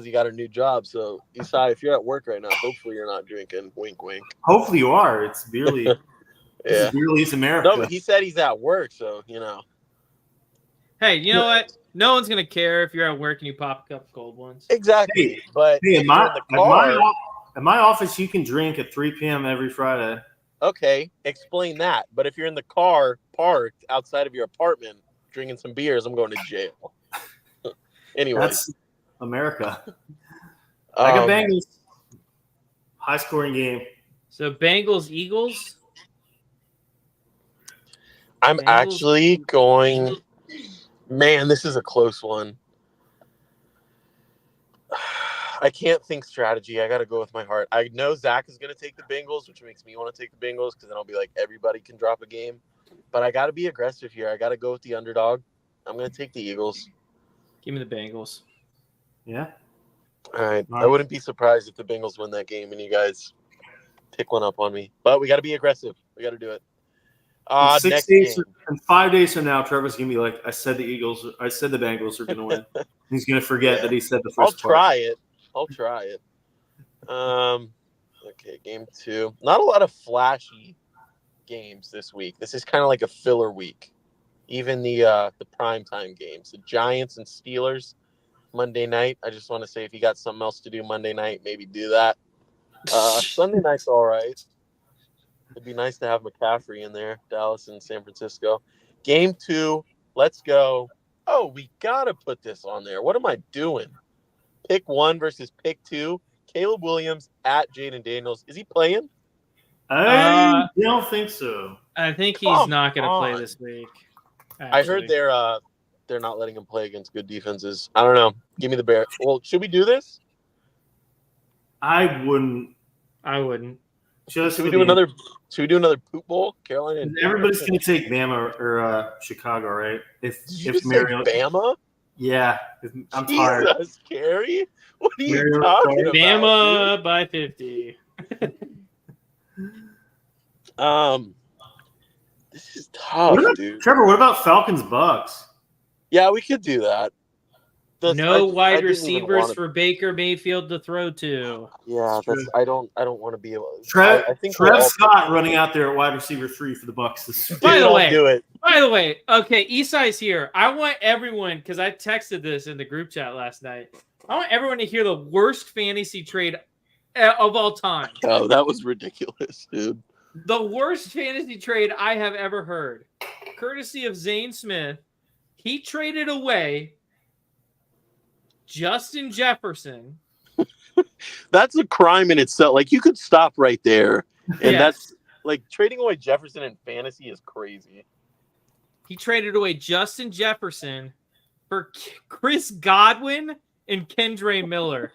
he got a new job. So, Isai, if you're at work right now, hopefully you're not drinking. Wink, wink. Hopefully you are. It's barely. This Yeah. is barely East America. No, but he said he's at work, so you know. Hey, you know what? No one's gonna care if you're at work and you pop a couple cold ones. Exactly. But Hey, if in you're my, in the car, at my office, you can drink at 3 p.m. every Friday. okay, explain that. But if you're in the car parked outside of your apartment drinking some beers, I'm going to jail. Anyway, That's America. I got Bengals. High scoring game. So Bengals, Eagles. I'm Bengals. actually going. Man, this is a close one. I can't think strategy. I got to go with my heart. I know Zach is going to take the Bengals, which makes me want to take the Bengals because then I'll be like, everybody can drop a game. But I got to be aggressive here. I got to go with the underdog. I'm going to take the Eagles. Give me the Bengals. Yeah. All right. Nice. I wouldn't be surprised if the Bengals win that game and you guys pick one up on me. But we got to be aggressive. We got to do it. Next game. In 5 days from now, Trevor's gonna be like, "I said the Bengals are gonna win." He's gonna forget that he said the I'll first part. I'll try it. Okay, game 2. Not a lot of flashy games this week. This is kind of like a filler week. Even the primetime games, the Giants and Steelers, Monday night. I just want to say if you got something else to do Monday night, maybe do that. Sunday night's all right. It'd be nice to have McCaffrey in there, Dallas and San Francisco. Game 2, let's go. Oh, we got to put this on there. What am I doing? Pick 1 versus pick 2. Caleb Williams at Jaden Daniels. Is he playing? I don't think so. I think he's Come not going to play on. this week. I heard they're not letting him play against good defenses. I don't know. Give me the Bears. Well, should we do this? I wouldn't. I wouldn't. Just Should we do another poop bowl? Carolina and Everybody's gonna take Bama or Chicago, right? Did you just say Bama? Yeah, I'm tired. Jesus, Carey. What are you Mariota, talking about? Bama by 50. This is tough, dude. Trevor, what about Falcons Bucks? Yeah, we could do that. No I wide didn't even receivers wanna- for Baker Mayfield to throw to. Yeah, True. I don't want to be able. Trev I think we're all- Scott running out there at wide receiver 3 for the Bucks this week. By Dude, the I'll way- do it. By the way, okay, Esai's here. I want everyone, because I texted this in the group chat last night. I want everyone to hear the worst fantasy trade of all time. Oh, that was ridiculous, dude. The worst fantasy trade I have ever heard. Courtesy of Zane Smith. He traded away Justin Jefferson. That's a crime in itself. Like, you could stop right there, and Yes. that's like trading away Jefferson in fantasy is crazy. He traded away Justin Jefferson for Chris Godwin and Kendre Miller,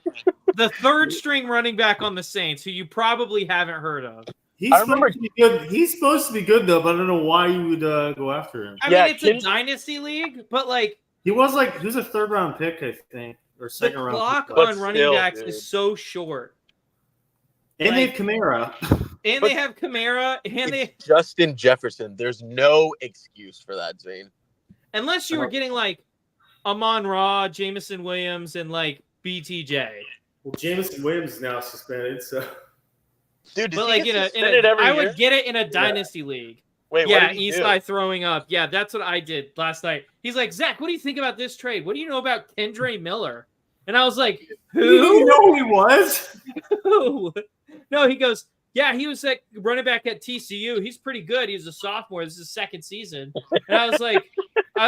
the third string running back on the Saints, who you probably haven't heard of. He's I remember- supposed to be good. He's supposed to be good though, but I don't know why you would go after him. I Yeah, mean, it's a dynasty league, but like He was a 3rd round pick, I think, or the 2nd round. clock pick. But on running still, backs dude. is so short. And they like- have Kamara. And But- they have Kamara, and they It's Justin Jefferson. There's no excuse for that, Zane. unless you were getting like Amon Ra, Jamison Williams, and like BTJ. Well, Jameson Williams is now suspended, so Dude, does But he like get in suspended a every I year? would get it in a dynasty league. Wait, what Yeah, did he do? Eastside throwing up. Yeah, that's what I did last night. He's like, Zach, what do you think about this trade? What do you know about Kendre Miller? And I was like, You didn't even who? know who he was? Who? No, he goes, yeah, he was like running back at TCU. He's pretty good. He's a sophomore. This is his second season. And I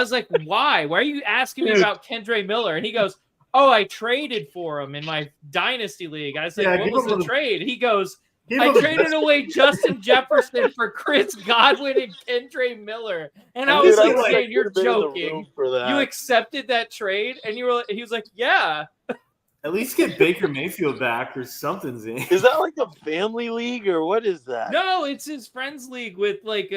was like, why? Why are you asking me about Kendre Miller? And he goes, oh, I traded for him in my dynasty league. I was like, Yeah, what give was him the the- trade? He goes, Give I him the traded best- away Justin Jefferson for Chris Godwin and Kendre Miller. And I At was least like, he, like, saying, you're could've been in the room joking. for that. You accepted that trade? And he was like, yeah. At least get Baker Mayfield back or something, Zane. Is that like a family league or what is that? No, it's his friends league with like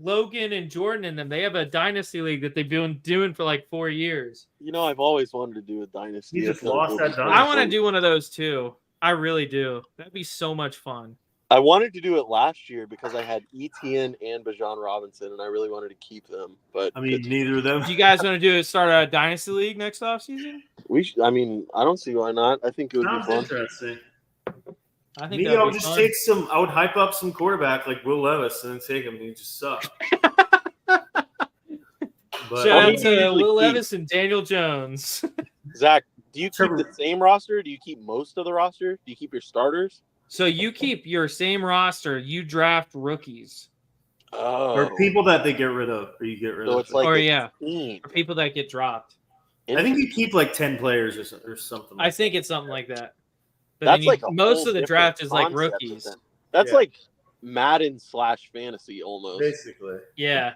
Logan and Jordan in them. They have a dynasty league that they've been doing for like 4 years. You know, I've always wanted to do a dynasty. You just I feel like lost it would that be dynasty. I want to fun. do one of those too. I really do. That'd be so much fun. I wanted to do it last year because I had Etienne and Bijan Robinson, and I really wanted to keep them. But I mean, neither of them. Do you guys want to start a dynasty league next offseason? we should, I mean, I don't see why not. I think it would be Sounds fun. interesting. I think Me, that'd I be would just fun. take some. I would hype up some quarterback like Will Levis and then take him, and he just suck. But Shout out you to usually Will keep? Levis and Daniel Jones. Zach, do you keep Trevor- the same roster? Do you keep most of the roster? Do you keep your starters? So you keep your same roster. You draft rookies. Oh, or people that they get rid of, or you get rid so of. it's like Or, a yeah. team. For people that get dropped. I think you keep like 10 players or something. I think it's something like that. But That's then like a most whole of the different draft is like concept, rookies. isn't it? That's Yeah. like Madden / fantasy almost. basically. Yeah.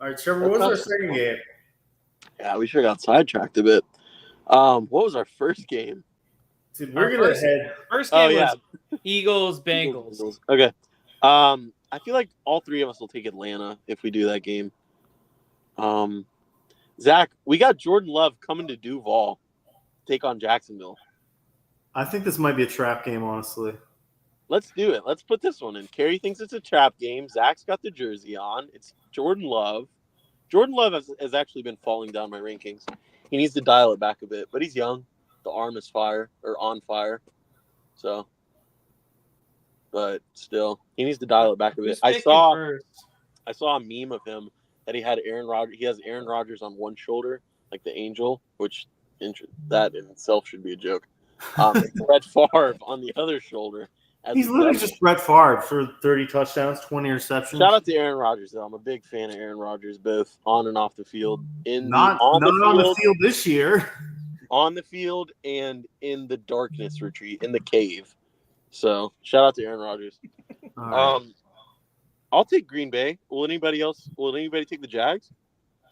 All right, Trevor, That what was our sounds second fun. game? Yeah, we sure got sidetracked a bit. What was our first game? Dude, Our we're gonna first- head. First Oh, game yeah. was Eagles Bengals. Okay. I feel like all three of us will take Atlanta if we do that game. Zach, we got Jordan Love coming to Duval, take on Jacksonville. I think this might be a trap game, honestly. Let's do it. Let's put this one in. Kerry thinks it's a trap game. Zach's got the jersey on. It's Jordan Love. Jordan Love has actually been falling down my rankings. He needs to dial it back a bit, but he's young. The arm is on fire. So, but still, he needs to dial it back a bit. Who's I picking saw first? a meme of him that he had Aaron Rodgers. He has Aaron Rodgers on one shoulder, like the angel, which that in itself should be a joke. Brett Favre on the other shoulder. as He's the literally devil. just Brett Favre for 30 touchdowns, 20 receptions. Shout out to Aaron Rodgers, though. I'm a big fan of Aaron Rodgers, both on and off the field. Not on the field this year. on the field and in the darkness retreat, in the cave. So shout out to Aaron Rodgers. All right. I'll take Green Bay. Will anybody take the Jags?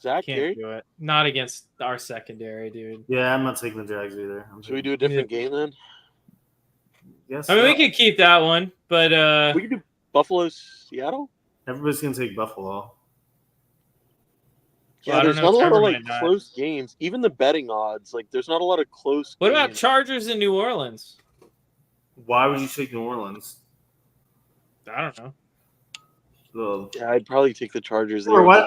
Zach, Gary? Can't do it. Not against our secondary, dude. Yeah, I'm not taking the Jags either. Should we do a different game then? Yes. I mean, we could keep that one, but We could do Buffalo, Seattle. Everybody's gonna take Buffalo. Well, Yeah, I don't there's know, not a lot Trevor of might not. close games. Even the betting odds, there's not a lot of close. what about games. Chargers in New Orleans? Why would you take New Orleans? I don't know. Ugh. Yeah, I'd probably take the Chargers Or there. what?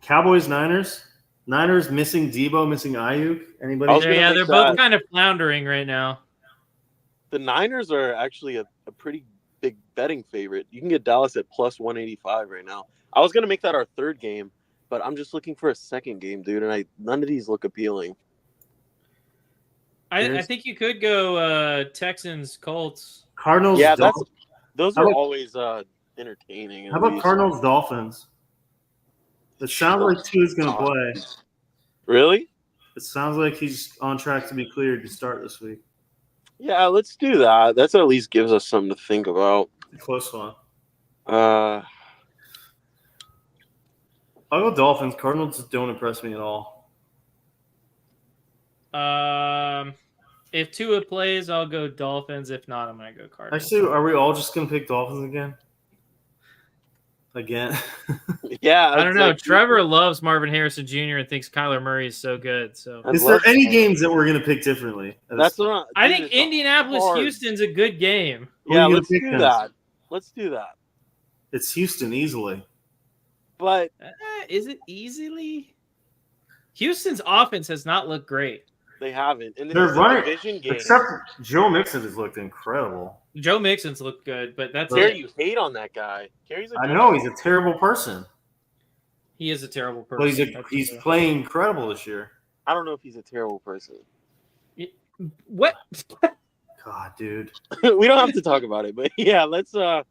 Cowboys, Niners. Niners missing Debo, missing Ayuk. Anybody? I was gonna Yeah, make they're that. both kind of floundering right now. The Niners are actually a pretty big betting favorite. You can get Dallas at plus 185 right now. I was gonna make that our third game, but I'm just looking for a second game, dude, and none of these look appealing. I There's- think you could go Texans, Colts. Cardinals. Yeah, Dolphins. those How are about- always entertaining. at How about least. Cardinals, Dolphins? It sounds like Tua's gonna play. Really? It sounds like he's on track to be cleared to start this week. Yeah, let's do that. That's at least gives us something to think about. A close one. Uh, I'll go Dolphins. Cardinals don't impress me at all. If Tua plays, I'll go Dolphins. If not, I'm gonna go Cardinals. Actually, are we all just gonna pick Dolphins again? yeah, I don't it's know. like- Trevor loves Marvin Harrison Jr. and thinks Kyler Murray is so good. So I'd Is there love any to- games that we're gonna pick differently? That's what I dude, think it's Indianapolis hard. Houston's a good game. Who Yeah, are you let's gonna do pick, that. Let's do that. It's Houston easily. But Is it easily? Houston's offense has not looked great. They haven't. And They're this is a running, division game. except Joe Mixon has looked incredible. Joe Mixon's looked good, but that's Kerry, it. you hate on that guy. Kerry's a I good know guy. he's a terrible person, He is a terrible but person. he's playing incredible this year. I don't know if he's a terrible person. What? God, dude. We don't have to talk about it, but yeah, let's Dude,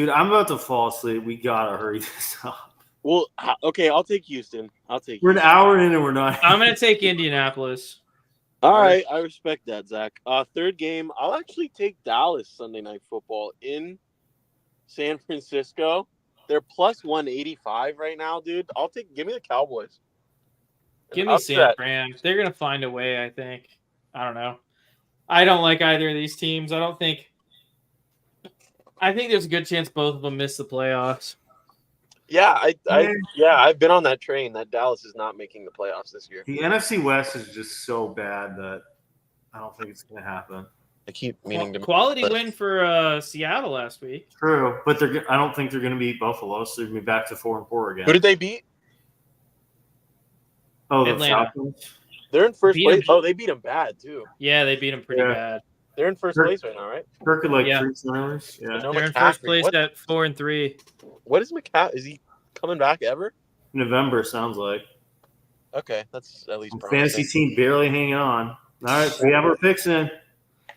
I'm about to fall asleep. We gotta hurry this up. well, okay, I'll take Houston. We're an hour in and we're not. I'm gonna take Indianapolis. All right, I respect that, Zach. Third game, I'll actually take Dallas Sunday Night Football in San Francisco. They're plus 185 right now, dude. Give me the Cowboys. Give me San Fran. They're gonna find a way, I think. I don't know. I don't like either of these teams. I think there's a good chance both of them miss the playoffs. Yeah, I've been on that train that Dallas is not making the playoffs this year. The NFC West is just so bad that I don't think it's going to happen. I keep meaning to quality win for Seattle last week. True, but I don't think they're going to beat Buffalo, so they're going to be back to 4-4 again. Who did they beat? Oh, the Atlanta. Falcons. They're in first place. them. Oh, they beat them bad too. Yeah, they beat them pretty bad. They're in first place right now, right? Kirk had like Yeah. 3 centers. Yeah. No They're in first McCaffrey. place What? at 4-3. What is McCaffrey? Is he coming back ever? November sounds like. Okay, that's at least Fantasy promising. team barely hanging on. All right, we have our picks in.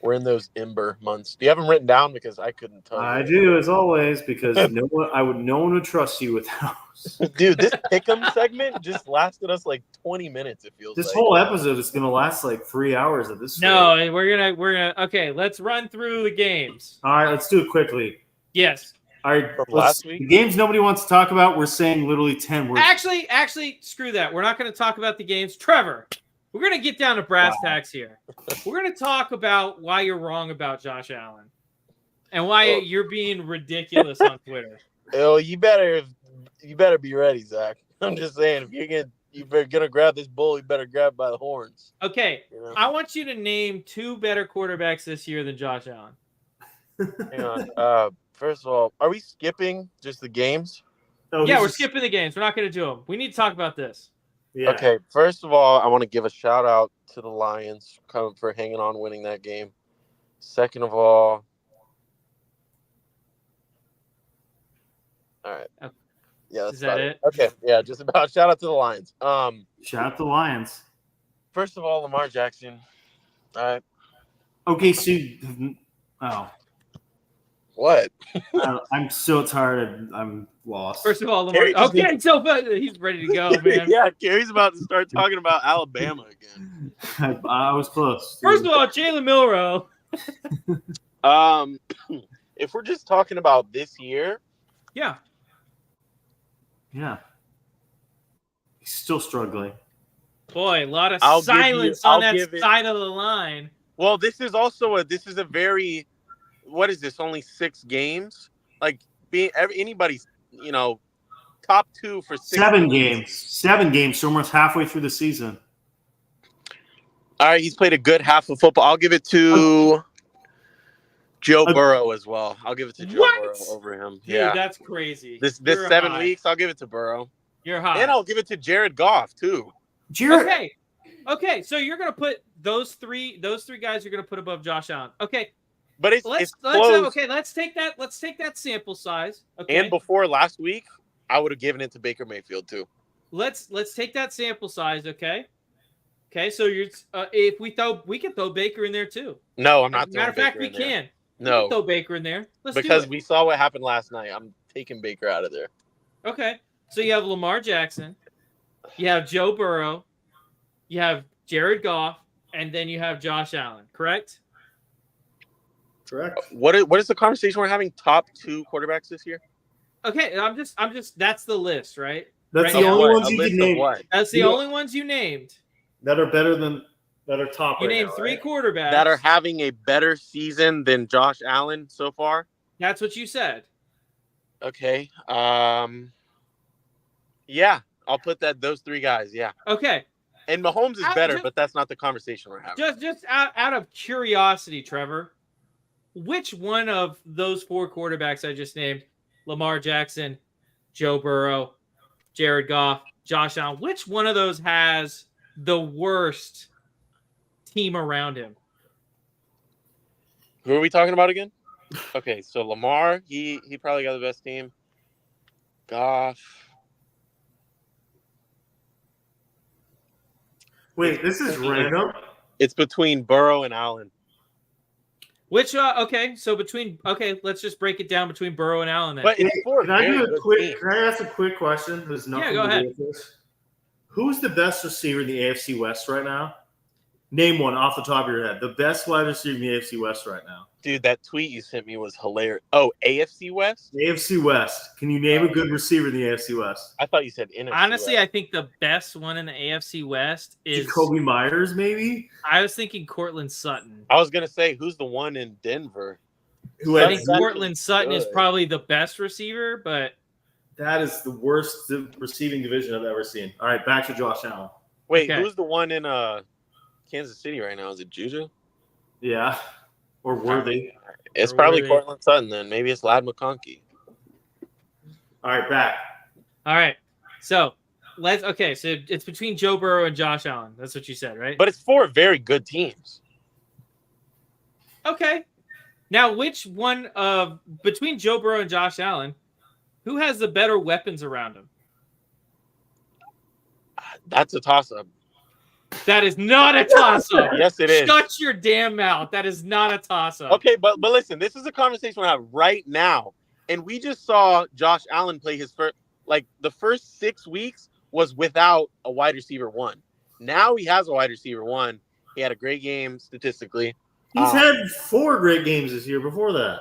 We're in those Ember months. Do you have them written down? Because I couldn't tell you. I do, as always, because no one would trust you with those. Dude, this pick'em segment just lasted us like 20 minutes. It feels This like. whole episode is going to last like 3 hours at this rate. No, we're gonna. Okay, let's run through the games. All right, let's do it quickly. Yes. All right, From last week? the games nobody wants to talk about, we're saying literally 10 words. Actually, screw that. We're not going to talk about the games. Trevor, we're going to get down to brass tacks here. We're going to talk about why you're wrong about Josh Allen and why you're being ridiculous on Twitter. Oh, you better be ready, Zach. I'm just saying, if you're gonna grab this bull, you better grab it by the horns. Okay, You know? I want you to name 2 better quarterbacks this year than Josh Allen. Hang on. First of all, are we skipping just the games? Oh, Yeah, this we're is- skipping the games. We're not going to do them. We need to talk about this. Yeah. Okay, first of all, I want to give a shout out to the Lions for hanging on, winning that game. Second of all, all right. Okay. Yeah, that's Is that about it? Okay, yeah, just about shout out to the Lions. Shout out to the Lions. First of all, Lamar Jackson. All right. Okay, so What? I'm so tired. I'm lost. First of all, Lamar. Terry just Okay, so he's ready to go, man. Yeah, Gary's about to start talking about Alabama again. I was close. First of all, Jalen Milroe. If we're just talking about this year, Yeah. Yeah. He's still struggling. Boy, a lot of I'll give you- silence on I'll that give it- side of the line. well, this is a very, what is this? Only 6 games? Like anybody's, top 2 for 6 7 games. 7 games, so almost halfway through the season. All right, he's played a good half of football. I'll give it to Joe Burrow as well. I'll give it to Joe What? Burrow over him. Dude, Yeah, that's crazy. this You're 7 high. weeks, I'll give it to Burrow, You're high. and I'll give it to Jared Goff too. Jared, Okay. So you're gonna put those three guys. You're gonna put above Josh Allen. Okay. But it's Let's close. okay. Let's take that sample size. Okay. And before last week, I would have given it to Baker Mayfield too. Let's take that sample size. Okay. Okay. So you're if we can throw Baker in there too. No, I'm not. Matter of throwing fact, Baker we in there. can. We can No, throw Baker in there. Let's because do it. we saw what happened last night. I'm taking Baker out of there. Okay. So you have Lamar Jackson, you have Joe Burrow, you have Jared Goff, and then you have Josh Allen, correct? correct. What is the conversation we're having? Top 2 quarterbacks this year? Okay, I'm just that's the list, right? That's Right the now, only What? ones A you list can of name what? That's the You- only ones you named. that are better than that are top. You right named now, 3 right? quarterbacks. That are having a better season than Josh Allen so far. That's what you said. Okay. Yeah, I'll put those 3 guys. Yeah, Okay. and Mahomes is better, Just- but that's not the conversation we're having. Just out of curiosity, Trevor, which one of those 4 quarterbacks I just named, Lamar Jackson, Joe Burrow, Jared Goff, Josh Allen, which one of those has the worst team around him. Who are we talking about again? Okay, so Lamar, he probably got the best team. Goff. Wait, this is random. It's between Burrow and Allen. Which let's just break it down between Burrow and Allen then. But it's four Can I very do a good quick? teams. Can I ask a quick question? There's nothing go to ahead. do with this. Who's the best receiver in the AFC West right now? Name one off the top of your head. The best wide receiver in the AFC West right now. Dude, that tweet you sent me was hilarious. Oh, AFC West? AFC West. Can you name a good receiver in the AFC West? I thought you said NFC Honestly, West. I think the best one in the AFC West is Jacoby Myers, maybe. I was thinking Cortland Sutton. I was going to say, who's the one in Denver? Who I has think Cortland Sutton is good. probably the best receiver, but that is the worst receiving division I've ever seen. All right, back to Josh Allen. Wait, Okay. who's the one in Kansas City right now? Is it Juju? Yeah, or Worthy. It's Or probably Worthy. Cortland Sutton then. Maybe it's Lad McConkey. All right, back. all right. So so it's between Joe Burrow and Josh Allen. That's what you said, right? But it's four very good teams. Okay. Now, which one of between Joe Burrow and Josh Allen, who has the better weapons around him? That's a toss-up. That is not a toss-up. Yes, it is. Shut your damn mouth. That is not a toss-up. Okay, but listen, this is a conversation we have right now. And we just saw Josh Allen play his first, the first 6 weeks was without a wide receiver one. Now he has a wide receiver one. He had a great game statistically. He's had 4 great games this year before that.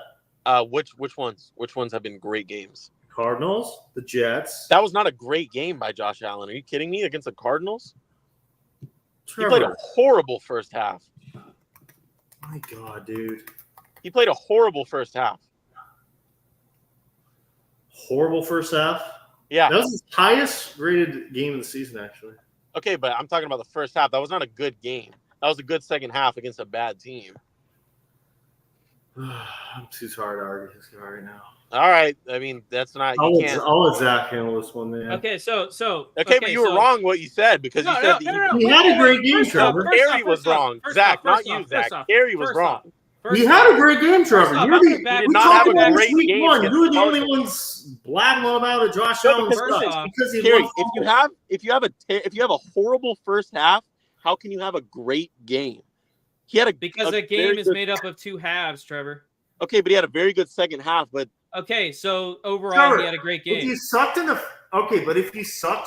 Which ones? Which ones have been great games? Cardinals, the Jets. That was not a great game by Josh Allen. Are you kidding me? Against the Cardinals? Trevor. He played a horrible first half. My God, dude. He played a horrible first half. Horrible first half. Yeah. That was his highest rated game of the season, actually. Okay, but I'm talking about the first half. That was not a good game. That was a good second half against a bad team. I'm too tired to argue this guy right now. All right. I mean, that's not. You can't. I'll let Zach handle this one, man. Okay, so Okay, but you were wrong what you said because you said that He had a great game, Trevor. Carey was wrong. Zach, not you, Zach. Carey was wrong. He had a great game, Trevor. First off, You're I'm the, gonna back- we did not talked have a about this great week game one. against You're the the only Cardinals. ones blabbing about Josh No, Allen because stuff because he Carey, lost if you have a horrible first half, how can you have a great game? He had because a a game very is good- made up of 2 halves, Trevor. Okay, but he had a very good second half. But Okay, so overall Trevor, he had a great If game. you sucked in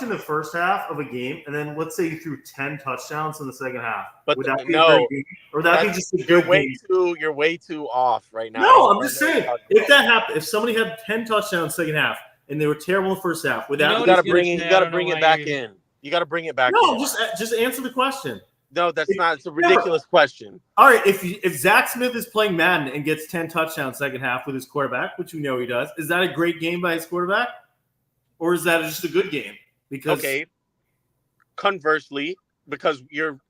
the first half of a game, and then let's say you threw 10 touchdowns in the second half, But would that be no, a great game? Or would that be just a you're good way game? you're way too off right now. No, I'm just saying. If that happened, if somebody had 10 touchdowns second half and they were terrible in the first half, would You that know you be what got to he's bring gonna it. say, You I got to don't bring know it why back you're- in. You got to bring it back. No, in. just answer the question. No, that's not. It's a ridiculous question. All right, if Zach Smith is playing Madden and gets 10 touchdowns second half with his quarterback, which we know he does, is that a great game by his quarterback? Or is that just a good game? Because Okay. Conversely, because you're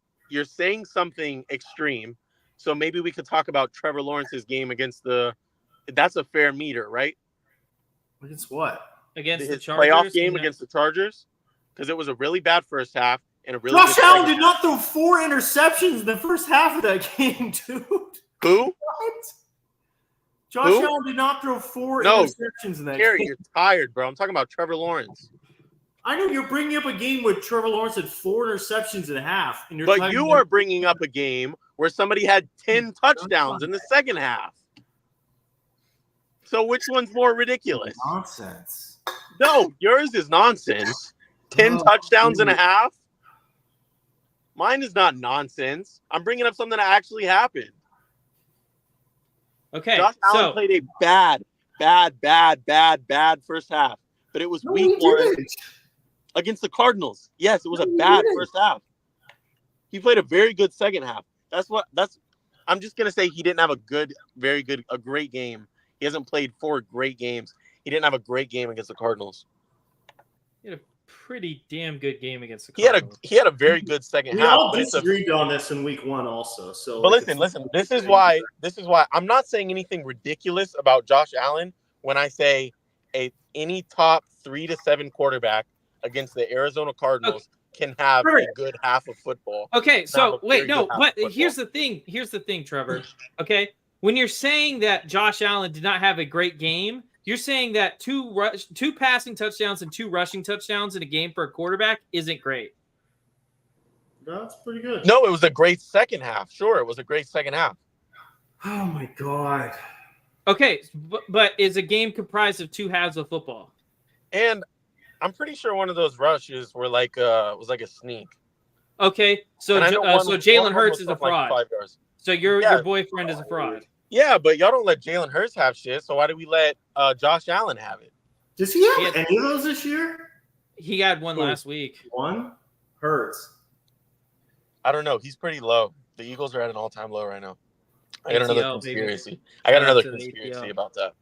saying something extreme, so maybe we could talk about Trevor Lawrence's game against the. That's a fair meter, right? against what? Against the His Chargers. playoff game No. against the Chargers, because it was a really bad first half and a really. Josh good Allen second did not throw 4 interceptions in the first half of that game, dude. Who? What? Josh Who? Allen did not throw 4 No. interceptions in that Carey, game. you're tired, bro. I'm talking about Trevor Lawrence. I know you're bringing up a game where Trevor Lawrence had 4 interceptions and a half, and you're But trying you to are bringing up a game where somebody had 10 touchdowns in the second half. So which one's more ridiculous? nonsense. No, yours is nonsense. 10 Oh, touchdowns and a dude. half? Mine is not nonsense. I'm bringing up something that actually happened. Okay, Josh Allen so played a bad first half. But it was No, week he 1 didn't. against the Cardinals. Yes, it was No, a he bad didn't. first half. He played a very good second half. I'm just gonna say he didn't have a great game. He hasn't played 4 great games. He didn't have a great game against the Cardinals. he had a pretty damn good game against the He had Cardinals. a very good second We half. all But, disagreed on this in week 1 also. So, but like, listen. This is why I'm not saying anything ridiculous about Josh Allen when I say any top 3 to 7 quarterback against the Arizona Cardinals can have Right. a good half of football. Okay, Have so a wait, very no, good half but of football. here's the thing. Here's the thing, Trevor. Okay, when you're saying that Josh Allen did not have a great game, you're saying that two passing touchdowns and 2 rushing touchdowns in a game for a quarterback isn't great. That's pretty good. No, it was a great second half. Sure, it was a great second half. Oh my god. Okay, but is a game comprised of 2 halves of football? And I'm pretty sure one of those rushes were like was like a sneak. Okay, so And I know one Jalen of them Hurts was is a from, like, fraud. 5 yards. So your Yeah. boyfriend is a fraud. Yeah, but y'all don't let Jalen Hurts have shit. So why do we let Josh Allen have it? Does he have He had- any of those this year? He had one last week. One? Hurts. I don't know. He's pretty low. The Eagles are at an all-time low right now. I got another ATL, baby. conspiracy. I got Shout out another to the conspiracy ATL. about that.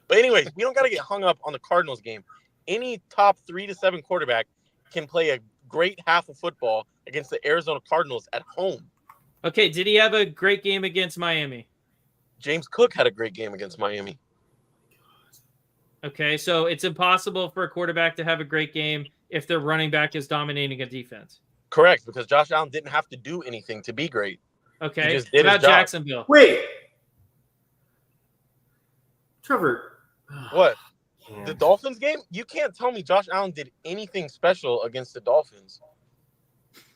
But anyways, we don't got to get hung up on the Cardinals game. Any top 3 to 7 quarterback can play a great half of football against the Arizona Cardinals at home. Okay, did he have a great game against Miami? James Cook had a great game against Miami. Okay, so it's impossible for a quarterback to have a great game if their running back is dominating a defense. Correct, because Josh Allen didn't have to do anything to be great. Okay, He just did what his about job. Jacksonville? Wait. Trevor. What? The Dolphins game? You can't tell me Josh Allen did anything special against the Dolphins.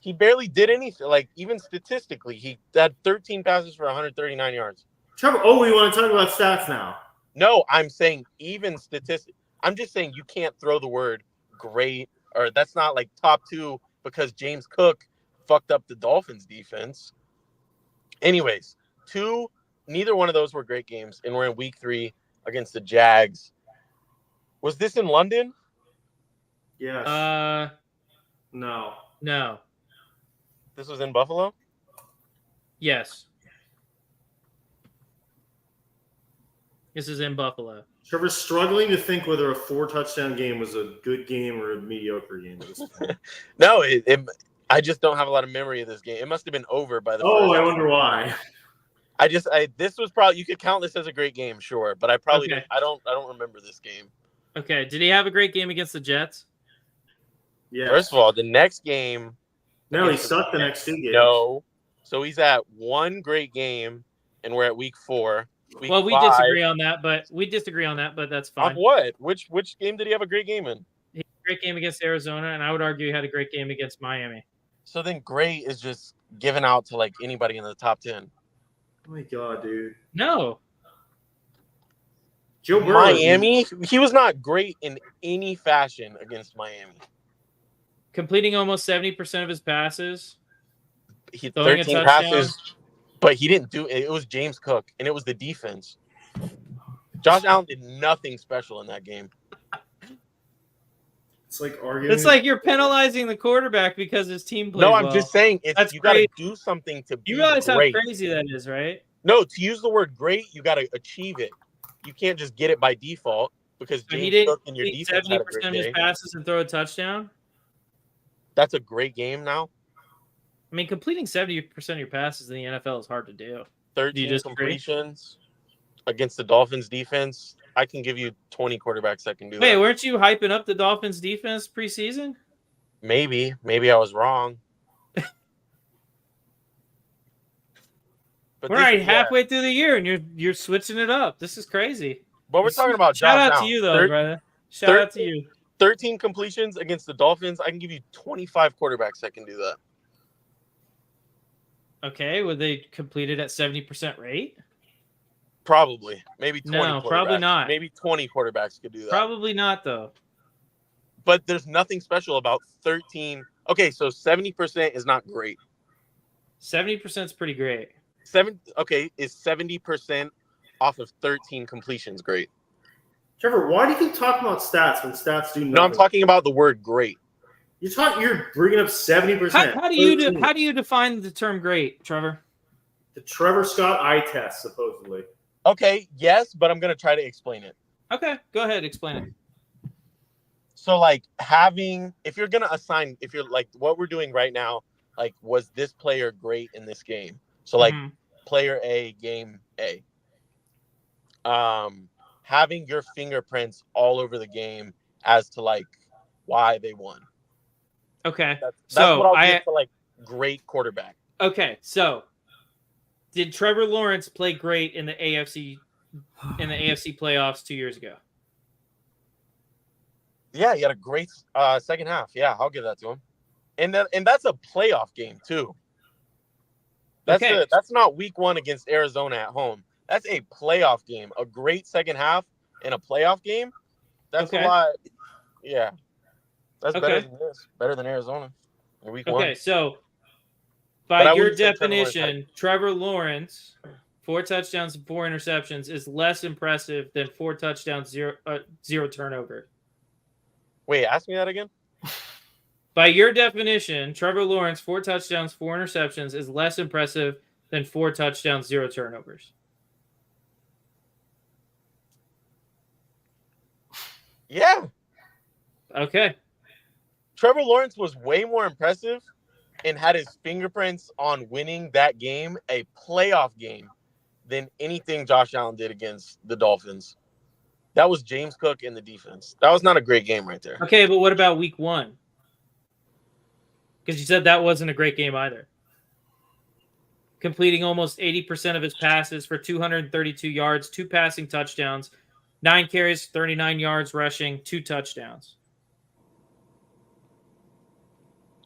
He barely did anything. Like, even statistically, he had 13 passes for 139 yards. Trevor, we want to talk about stats now. No, I'm saying even statistic. I'm just saying you can't throw the word great, or that's not like top 2 because James Cook fucked up the Dolphins defense. Anyways, neither one of those were great games, and we're in week 3 against the Jags. Was this in London? Yes. No. No. This was in Buffalo? Yes. This is in Buffalo. Trevor's struggling to think whether a 4-touchdown game was a good game or a mediocre game at this point. No, I just don't have a lot of memory of this game. It must have been over by the Oh, first. I wonder why. This was probably, you could count this as a great game, sure, but I probably Okay. didn't. I don't remember this game. Okay, did he have a great game against the Jets? Yeah. First of all, the next game. No, he sucked the next 2 games. No. So he's at 1 great game, and we're at week 4. Week Well, we 5, disagree on that, but that's fine. On what? Which game did he have a great game in? He had a great game against Arizona, and I would argue he had a great game against Miami. So then great is just given out to like anybody in the top 10. Oh my god, dude. No. Joe Burrow. Miami, he was not great in any fashion against Miami. Completing almost 70% of his passes. He had Throwing a 13 touchdown. passes, but he didn't do it. It was James Cook, and it was the defense. Josh Allen did nothing special in that game. It's like arguing. It's like you're penalizing the quarterback because his team played No, well. I'm just saying That's you got to great. do something to be You realize great. how crazy that is, right? No, to use the word great, you got to achieve it. You can't just get it by default because So he James didn't Cook and your complete defense had a 70% great of his day. passes and throw a touchdown. That's a great game now. I mean, completing 70% of your passes in the NFL is hard to do. 13 disagree? completions against the Dolphins defense. I can give you 20 quarterbacks that can do Wait, that. weren't you hyping up the Dolphins defense preseason? Maybe I was wrong. But We're this- already yeah. halfway through the year, and you're switching it up. This is crazy. But we're talking about Shout Josh out Allen. to you, though, brother. Shout out to you. 13 completions against the Dolphins. I can give you 25 quarterbacks that can do that. Okay, were they completed at 70% rate? Probably. Maybe 20 No, quarterbacks. probably not. Maybe 20 quarterbacks could do that. Probably not, though. But there's nothing special about 13. Okay, so 70% is not great. 70% is pretty great. Is 70% off of 13 completions great? Trevor, why do you keep talking about stats when stats do nothing? No, I'm talking about the word great. You're bringing up 70%. How do you define the term great, Trevor? The Trevor Scott eye test, supposedly. Okay, yes, but I'm going to try to explain it. Okay, go ahead, explain it. So, like, if you're going to assign, if you're like what we're doing right now, like, was this player great in this game? So, like, player A, game A. Having your fingerprints all over the game as to, like, why they won. Okay. That's what I'll give for like great quarterback. Okay, so did Trevor Lawrence play great in the AFC playoffs 2 years ago? Yeah, he had a great second half. Yeah, I'll give that to him. And that's a playoff game too. That's not week 1 against Arizona at home. That's a playoff game. A great second half in a playoff game. That's a lot. Yeah. That's better than this. Better than Arizona in week 1. Okay, so by your definition, Trevor Lawrence, 4 touchdowns and 4 interceptions is less impressive than 4 touchdowns, 0 turnover. Wait, ask me that again? By your definition, Trevor Lawrence, 4 touchdowns, 4 interceptions is less impressive than 4 touchdowns, 0 turnovers. Yeah. Okay. Trevor Lawrence was way more impressive and had his fingerprints on winning that game, a playoff game, than anything Josh Allen did against the Dolphins. That was James Cook and the defense. That was not a great game right there. Okay, but what about week 1? Because you said that wasn't a great game either. Completing almost 80% of his passes for 232 yards, 2 passing touchdowns, 9 carries, 39 yards rushing, 2 touchdowns.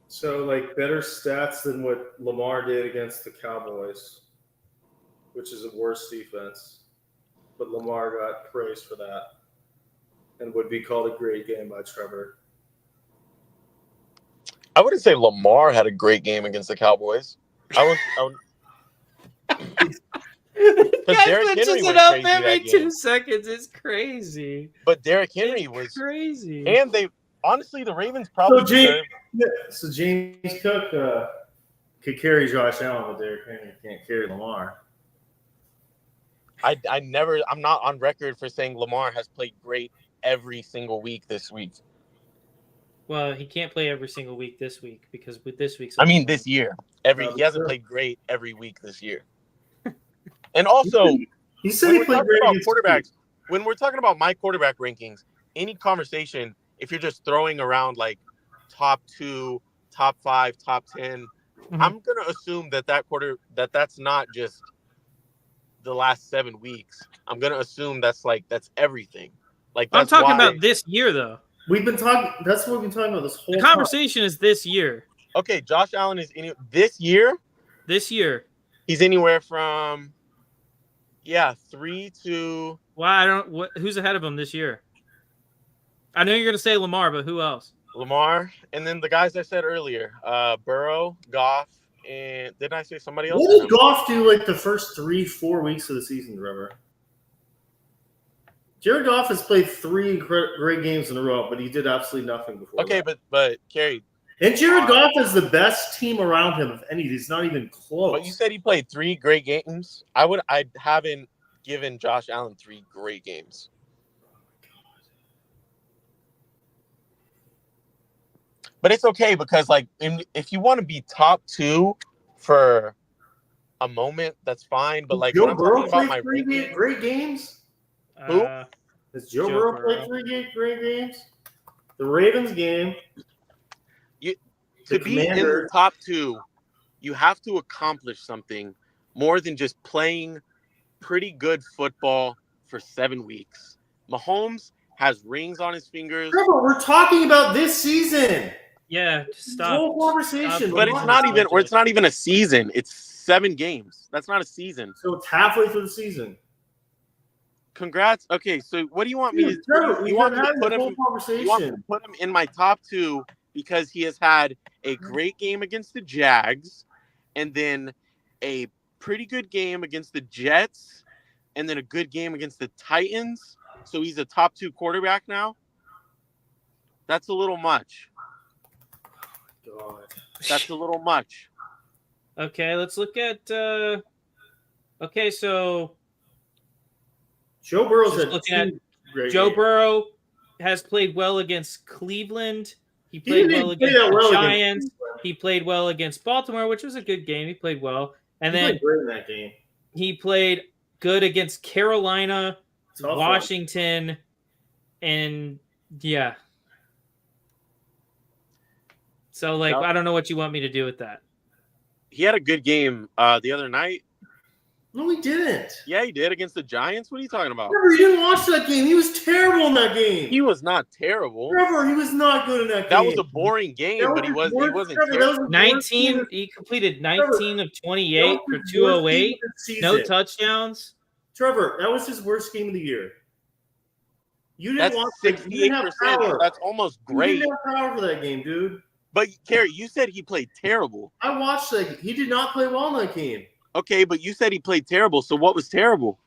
So, like, better stats than what Lamar did against the Cowboys, which is a worse defense. But Lamar got praised for that and would be called a great game by Trevor. I wouldn't say Lamar had a great game against the Cowboys. Because Derrick Henry went crazy every that 2 game. seconds. It's crazy. But Derrick Henry was crazy. And honestly, the Ravens probably So James Cook could carry Josh Allen, but Derrick Henry can't carry Lamar. I'm not on record for saying Lamar has played great every single week this week. Well, he can't play every single week this week because with this week's. This year. He hasn't played great every week this year. And also, he said he played great about quarterbacks. When we're talking about my quarterback rankings, any conversation, if you're just throwing around like top 2, top 5, top 10, I'm gonna assume that's not just the last 7 weeks. I'm gonna assume that's everything. Like I'm talking about this year though. We've been talking. That's what we've been talking about this whole. The conversation is this year. Okay, Josh Allen is this year. This year, he's anywhere from 3 to. Well, who's ahead of him this year? I know you're gonna say Lamar, but who else? Lamar, and then the guys I said earlier, Burrow, Goff, and didn't I say somebody else? What did Goff do like the first 3-4 weeks of the season, Trevor? Jared Goff has played 3 great games in a row, but he did absolutely nothing before. Okay, but Kerry. And Jared Goff is the best team around him, if any. He's not even close. But you said he played 3 great games. I haven't given Josh Allen 3 great games. But it's okay because, if you want to be top 2 for a moment, that's fine. But Joe Burrow played 3 great games. Who? Has Joe Burrow played 3 great games? The Ravens game. To be in the top 2, you have to accomplish something more than just playing pretty good football for 7 weeks. Mahomes has rings on his fingers. Trevor, we're talking about this season. Yeah, stop. Whole conversation. But it's not even a season. It's 7 games. That's not a season. So it's halfway through the season. Congrats. Okay, so what do you want me to do? You want me to put him in my top 2 because he has had a great game against the Jags and then a pretty good game against the Jets and then a good game against the Titans. So he's a top 2 quarterback now. That's a little much. God. That's a little much. Okay, let's look at okay, so Joe Burrow's Joe Burrow has played well against Cleveland. He played well against the Giants. He played well against Baltimore, which was a good game. He played well. And then played great in that game. He played good against Carolina, Washington, and yeah. So, like, No. I don't know what you want me to do with that. He had a good game the other night. No, he didn't. Yeah, he did against the Giants. What are you talking about? Trevor, you didn't watch that game. He was terrible in that game. He was not terrible. Trevor, he was not good in that game. That was a boring game, That but he his wasn't worst- Trevor, that was terrible. his worst game 19. of- He completed 19 of 28 that for was his worst game 208. of the season. No touchdowns. Trevor, that was his worst game of the year. You didn't That's watch. You didn't have 68%. power. That's almost You great. didn't have power for that game, dude. But Kerry, you said he played terrible. I watched that. He did not play well in that game. Okay, but you said he played terrible. So what was terrible?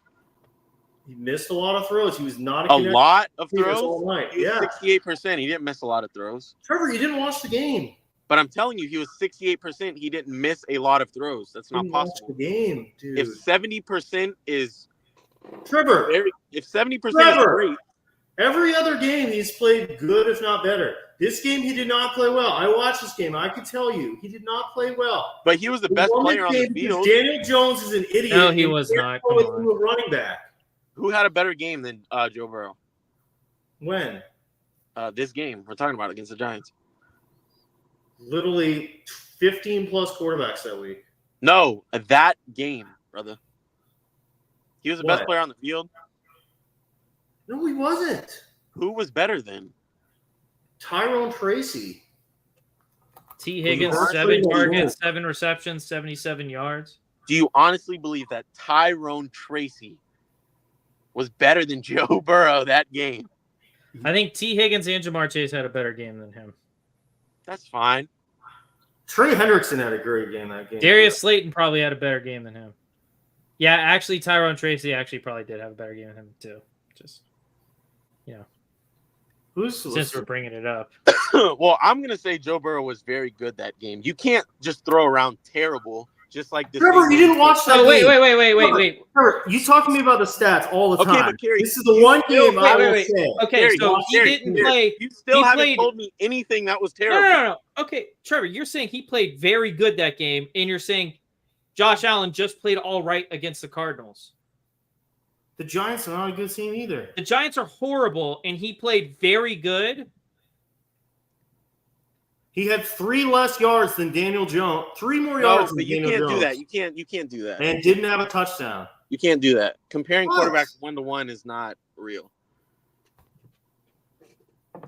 He missed a lot of throws. He was not A lot of receiver throws. all night. He was Yeah, 68%. He didn't miss a lot of throws. Trevor, you didn't watch the game. But I'm telling you, he was 68%. He didn't miss a lot of throws. That's You not didn't watch possible. the game, dude. If 70% is Trevor, very, if 70% is Trevor! great, every other game he's played good, if not better. This game he did not play well. I watched this game. I can tell you, he did not play well. but he was the He best won player on the game because field. Daniel Jones is an idiot. No, he and was can't not. go Come with on. him a running back. Who had a better game than Joe Burrow? When? This game we're talking about against the Giants. Literally 15 plus quarterbacks that week. No, that game, brother. He was the best What? player on the field. No, he wasn't. Who was better then? Tyrone Tracy. T. Higgins, Well, 7 actually, targets, 7 receptions, 77 yards. Do you honestly believe that Tyrone Tracy was better than Joe Burrow that game? I think T. Higgins and Jamar Chase had a better game than him. That's fine. Trey Hendrickson had a great game that game. Darius Slayton probably had a better game than him. Yeah, actually, Tyrone Tracy actually probably did have a better game than him, too. Just, since we're bringing it up. Well, I'm going to say Joe Burrow was very good that game. You can't just throw around terrible, just like this. Trevor, you didn't watch that Oh, wait, game. wait. Trevor, you talk to me about the stats all the Okay, time. but Kerry, This is the one game I will wait. say. Okay, Gary, so he Gary, didn't Gary, play. You still he haven't played- told me anything that was No, terrible. no. Okay, Trevor, you're saying he played very good that game, and you're saying Josh Allen just played all right against the Cardinals. The Giants are not a good team either. The Giants are horrible, and he played very good. He had 3 less yards than Daniel Jones. 3 more No, yards than but you Daniel can't Jones. do that. You can't do that. And didn't have a touchdown. You can't do that. Comparing What? quarterbacks 1-to-1 is not real.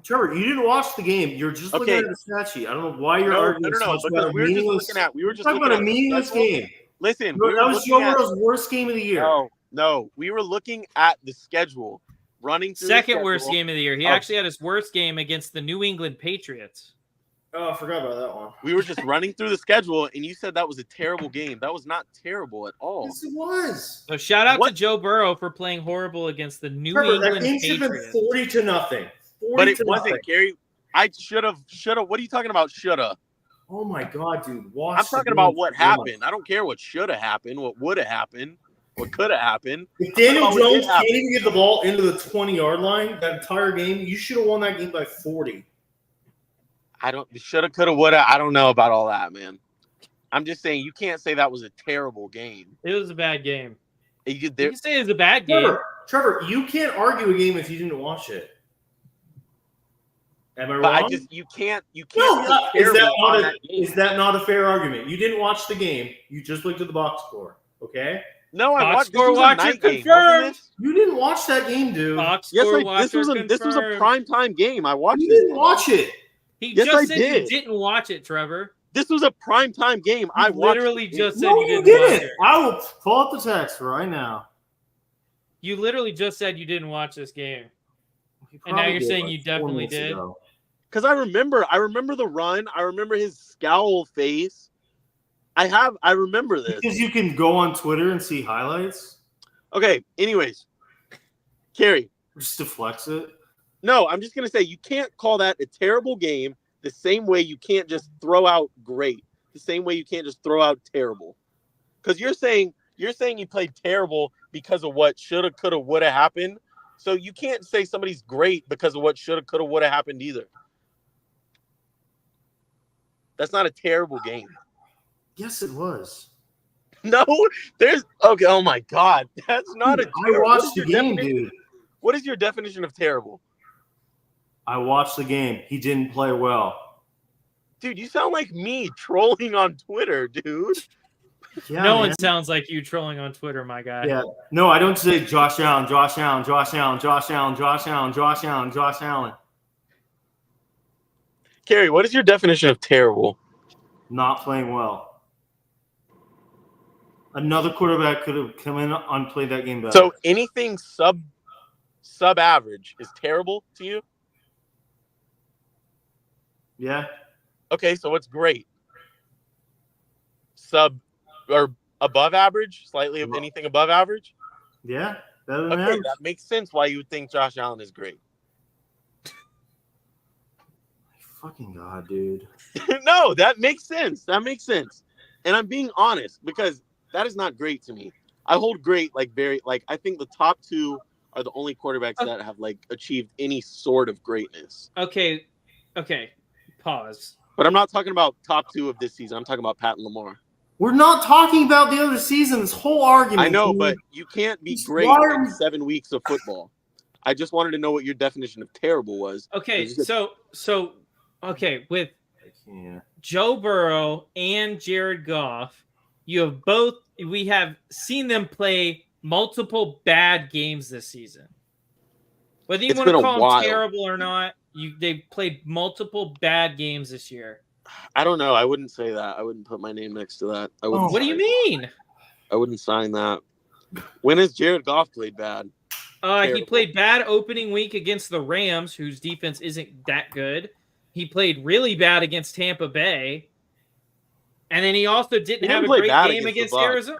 Trevor, you didn't watch the game. You're just looking Okay. at the stat sheet. I don't know why you're No, arguing so much because about a we were just meaningless. looking at. We were just Talking looking about a at the meaningless schedule. game. Listen, That we were was Joe looking at. Burrow's worst game of the year. No, we were looking at the schedule, running through Second the worst schedule. game of the year. He Oh. actually had his worst game against the New England Patriots. Oh, I forgot about that one. We were just running through the schedule, and you said that was a terrible game. That was not terrible at all. Yes, it was. So shout out to What? Joe Burrow for playing horrible against the New Trevor, that England game should have been Patriots. 40-0. 40 But it to wasn't, nothing. Gary. I should have. What are you talking about? Shoulda. Oh my god, dude! Watch. I'm the talking game. about what happened. I don't care what should have happened, what would have happened, what could have happened. If Daniel I'm talking about what Jones did happen. can't even get the ball into the 20-yard line that entire game, you should have won that game by 40. I don't. Shoulda, coulda, woulda. I don't know about all that, man. I'm just saying you can't say that was a terrible game. It was a bad game. You, You there, can say it was a bad game. Trevor, you can't argue a game if you didn't watch it. Am I but wrong? I just you can't. You No, can't. not- put is that terrible not on a that game. is that not a fair argument? You didn't watch the game. You just looked at the box score. Okay. No, I Box watched. This score was a watcher night game, confirmed. wasn't this? You didn't watch that game, dude. Box Yes, score this watcher was a confirmed. prime time game. I watched You it. didn't watch it. He Yes, just I said did. you didn't watch it, Trevor. This was a prime time game. I You watched literally it. just said No, you you didn't watch didn't. it. I will pull up the text right now. You literally just said you didn't watch this game. You And now probably you're did, saying like, you 4 definitely minutes did? ago. Because I remember the run. I remember his scowl face. I remember this. Because you can go on Twitter and see highlights. Okay. Anyways, Carrie. Just to flex it. No, I'm just gonna say you can't call that a terrible game. The same way you can't just throw out great. The same way you can't just throw out terrible. Because you're saying you played terrible because of what shoulda, coulda, woulda happened. So you can't say somebody's great because of what shoulda, coulda, woulda happened either. That's not a terrible game. Yes, it was. No, there's okay. Oh my God, that's not a. I terrible- what watched is the your game, definition- dude. What is your definition of terrible? I watched the game. He didn't play well. Dude, you sound like me trolling on Twitter, dude. Yeah, no man. one sounds like you trolling on Twitter, my guy. Yeah. No, I don't say Josh Allen, Josh Allen, Josh Allen, Josh Allen, Josh Allen, Josh Allen, Josh Allen. Carrie, what is your definition of terrible? Not playing well. Another quarterback could have come in and played that game better. So anything sub average is terrible to you? Yeah. Okay, so what's great? Sub or above average? Slightly of anything above average? Yeah. Better than Okay, average. that makes sense why you would think Josh Allen is great. Fucking God, dude. No, that makes sense. That makes sense. And I'm being honest because that is not great to me. I hold great I think the top two are the only quarterbacks that have like achieved any sort of greatness. Okay. Pause. But I'm not talking about top two of this season. I'm talking about Pat and Lamar. We're not talking about the other season. This whole argument. I know, dude. but you can't be great Why are in we- 7 weeks of football. I just wanted to know what your definition of terrible was. Okay, with Yeah. Joe Burrow and Jared Goff, we have seen them play multiple bad games this season. Whether you It's want to been a call while. them terrible or not, they've played multiple bad games this year. I don't know. I wouldn't say that. I wouldn't put my name next to that. I wouldn't. What do you mean? I wouldn't sign that. When has Jared Goff played bad? He Terrible. played bad opening week against the Rams, whose defense isn't that good. He played really bad against Tampa Bay. And then he also didn't have a play great bad game against against the Bucs. Arizona.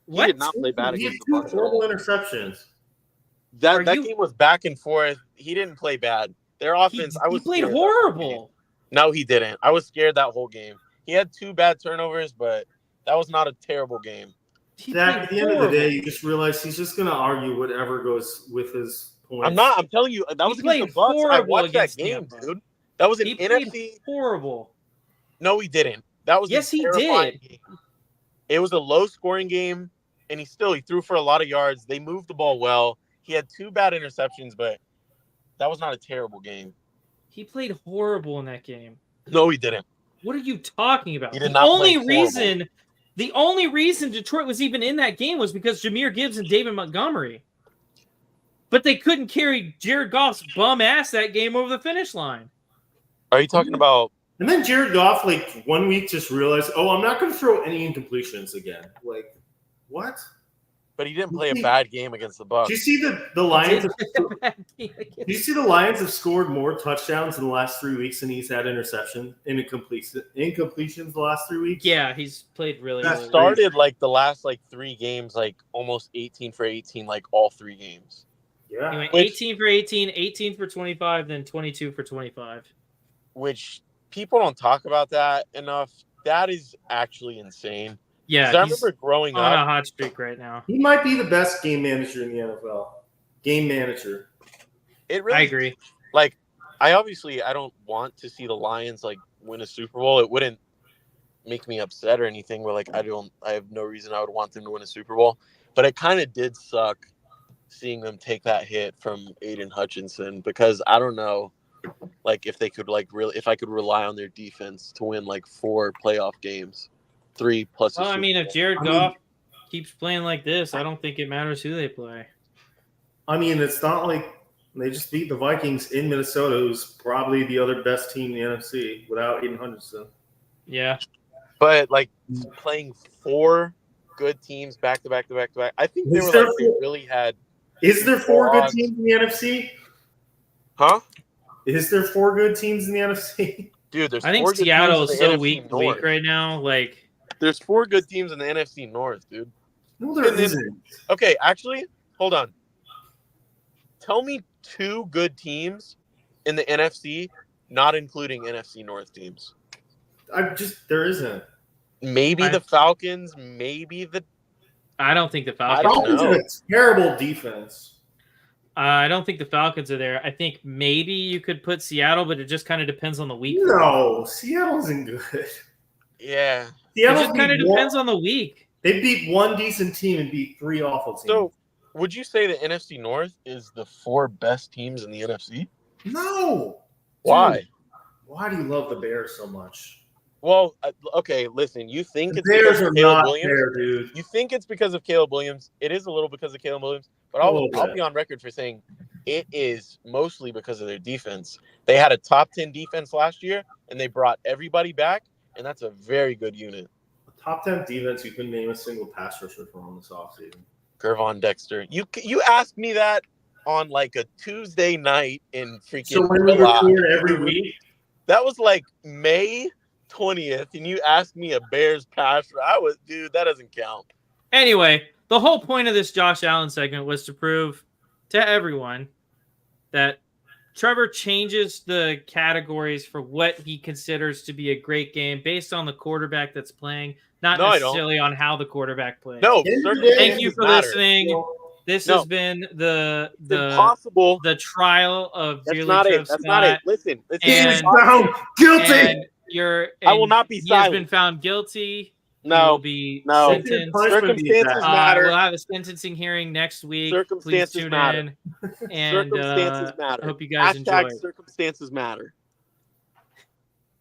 He What? did not play bad He had against the two Bucs. horrible interceptions. Are That you- game was back and forth. He didn't play bad. Their offense, He played scared that whole game. horrible. No, he didn't. I was scared that whole game. He had 2 bad turnovers, but that was not a terrible game. Zach, at the end of the day, you just realize he's just going to argue whatever goes with his point. I'm not. I'm telling you, that was played against the Bucs. I horrible watched that against game, Tampa. dude. That was an He played NFC. horrible. No, he didn't. That was Yes, a he terrifying did. game. It was a low-scoring game, and he threw for a lot of yards. They moved the ball well. He had 2 bad interceptions, but that was not a terrible game. He played horrible in that game. No, he didn't. What are you talking about? He did not play The only reason Detroit was even in that game was because Jahmyr Gibbs and David Montgomery. But they couldn't carry Jared Goff's bum ass that game over the finish line. Are you talking about? And then Jared Goff, 1 week, just realized, I'm not going to throw any incompletions again. What? But he didn't play a bad game against the Bucs. Do you see the Lions? Do you see the Lions have scored more touchdowns in the last 3 weeks than he's had incompletions the last 3 weeks? Yeah, he's played really That's well. Started the last 3 games almost 18 for 18 all 3 games. Yeah. He went Which- 18 for 18, 18 for 25, then 22 for 25. Which people don't talk about that enough. That is actually insane. Yeah, 'Cause I he's remember growing on a up. hot streak right now. He might be the best game manager in the NFL. Game manager. It really I agree. I don't want to see the Lions win a Super Bowl. It wouldn't make me upset or anything. Where I have no reason I would want them to win a Super Bowl. But it kind of did suck seeing them take that hit from Aiden Hutchinson because I don't know, if they could if I could rely on their defense to win 4 playoff games, 3 plus. Well, if Jared Goff keeps playing like this, I don't think it matters who they play. It's not like they just beat the Vikings in Minnesota, who's probably the other best team in the NFC without Aiden Hutchinson. Yeah. But playing 4 good teams back to back to back to back, I think they really had. Is there 4 good odds. teams in the NFC? Huh? Is there 4 good teams in the NFC? Dude, there's I think 4 good Seattle teams is in the so NFC weak North. right now. There's 4 good teams in the NFC North, dude. No, there And then- isn't. Okay, actually, hold on. Tell me 2 good teams in the NFC, not including NFC North teams. There isn't. Maybe the Falcons, maybe the. I don't think the I Falcons. don't Falcons know. have a terrible defense. I don't think the Falcons are there. I think maybe you could put Seattle, but it just kind of depends on the week. No, Seattle isn't good. Yeah. It Seattle just kind of depends on the week. They beat 1 decent team and beat 3 awful teams. So, would you say the NFC North is the 4 best teams in the NFC? No. Why? Dude, why do you love the Bears so much? Well, okay, listen. You think The it's because Bears of are Caleb not Williams? fair, dude. You think it's because of Caleb Williams? It is a little because of Caleb Williams, but A little I'll bit. be on record for saying it is mostly because of their defense. They had a top 10 defense last year, and they brought everybody back, and that's a very good unit. Top 10 defense, you couldn't name a single pass rusher from this offseason. Gervon Dexter. You asked me that on like a Tuesday night in freaking So when we July. record every week, That was like May 20th, and you asked me a Bears pass. Dude, that doesn't count. Anyway, the whole point of this Josh Allen segment was to prove to everyone that Trevor changes the categories for what he considers to be a great game based on the quarterback that's playing, not necessarily on how the quarterback plays. No, thank you for listening. This has been the impossible. The trial of That's dearly not Trev it. That's Scott. not it. Listen, he's found guilty. And I will not be he silent. has been found guilty. He No, will be no. sentenced. Circumstances matter. We'll have a sentencing hearing next week. Circumstances Please tune matter. in. And Circumstances matter. I hope you guys enjoy it. Circumstances matter.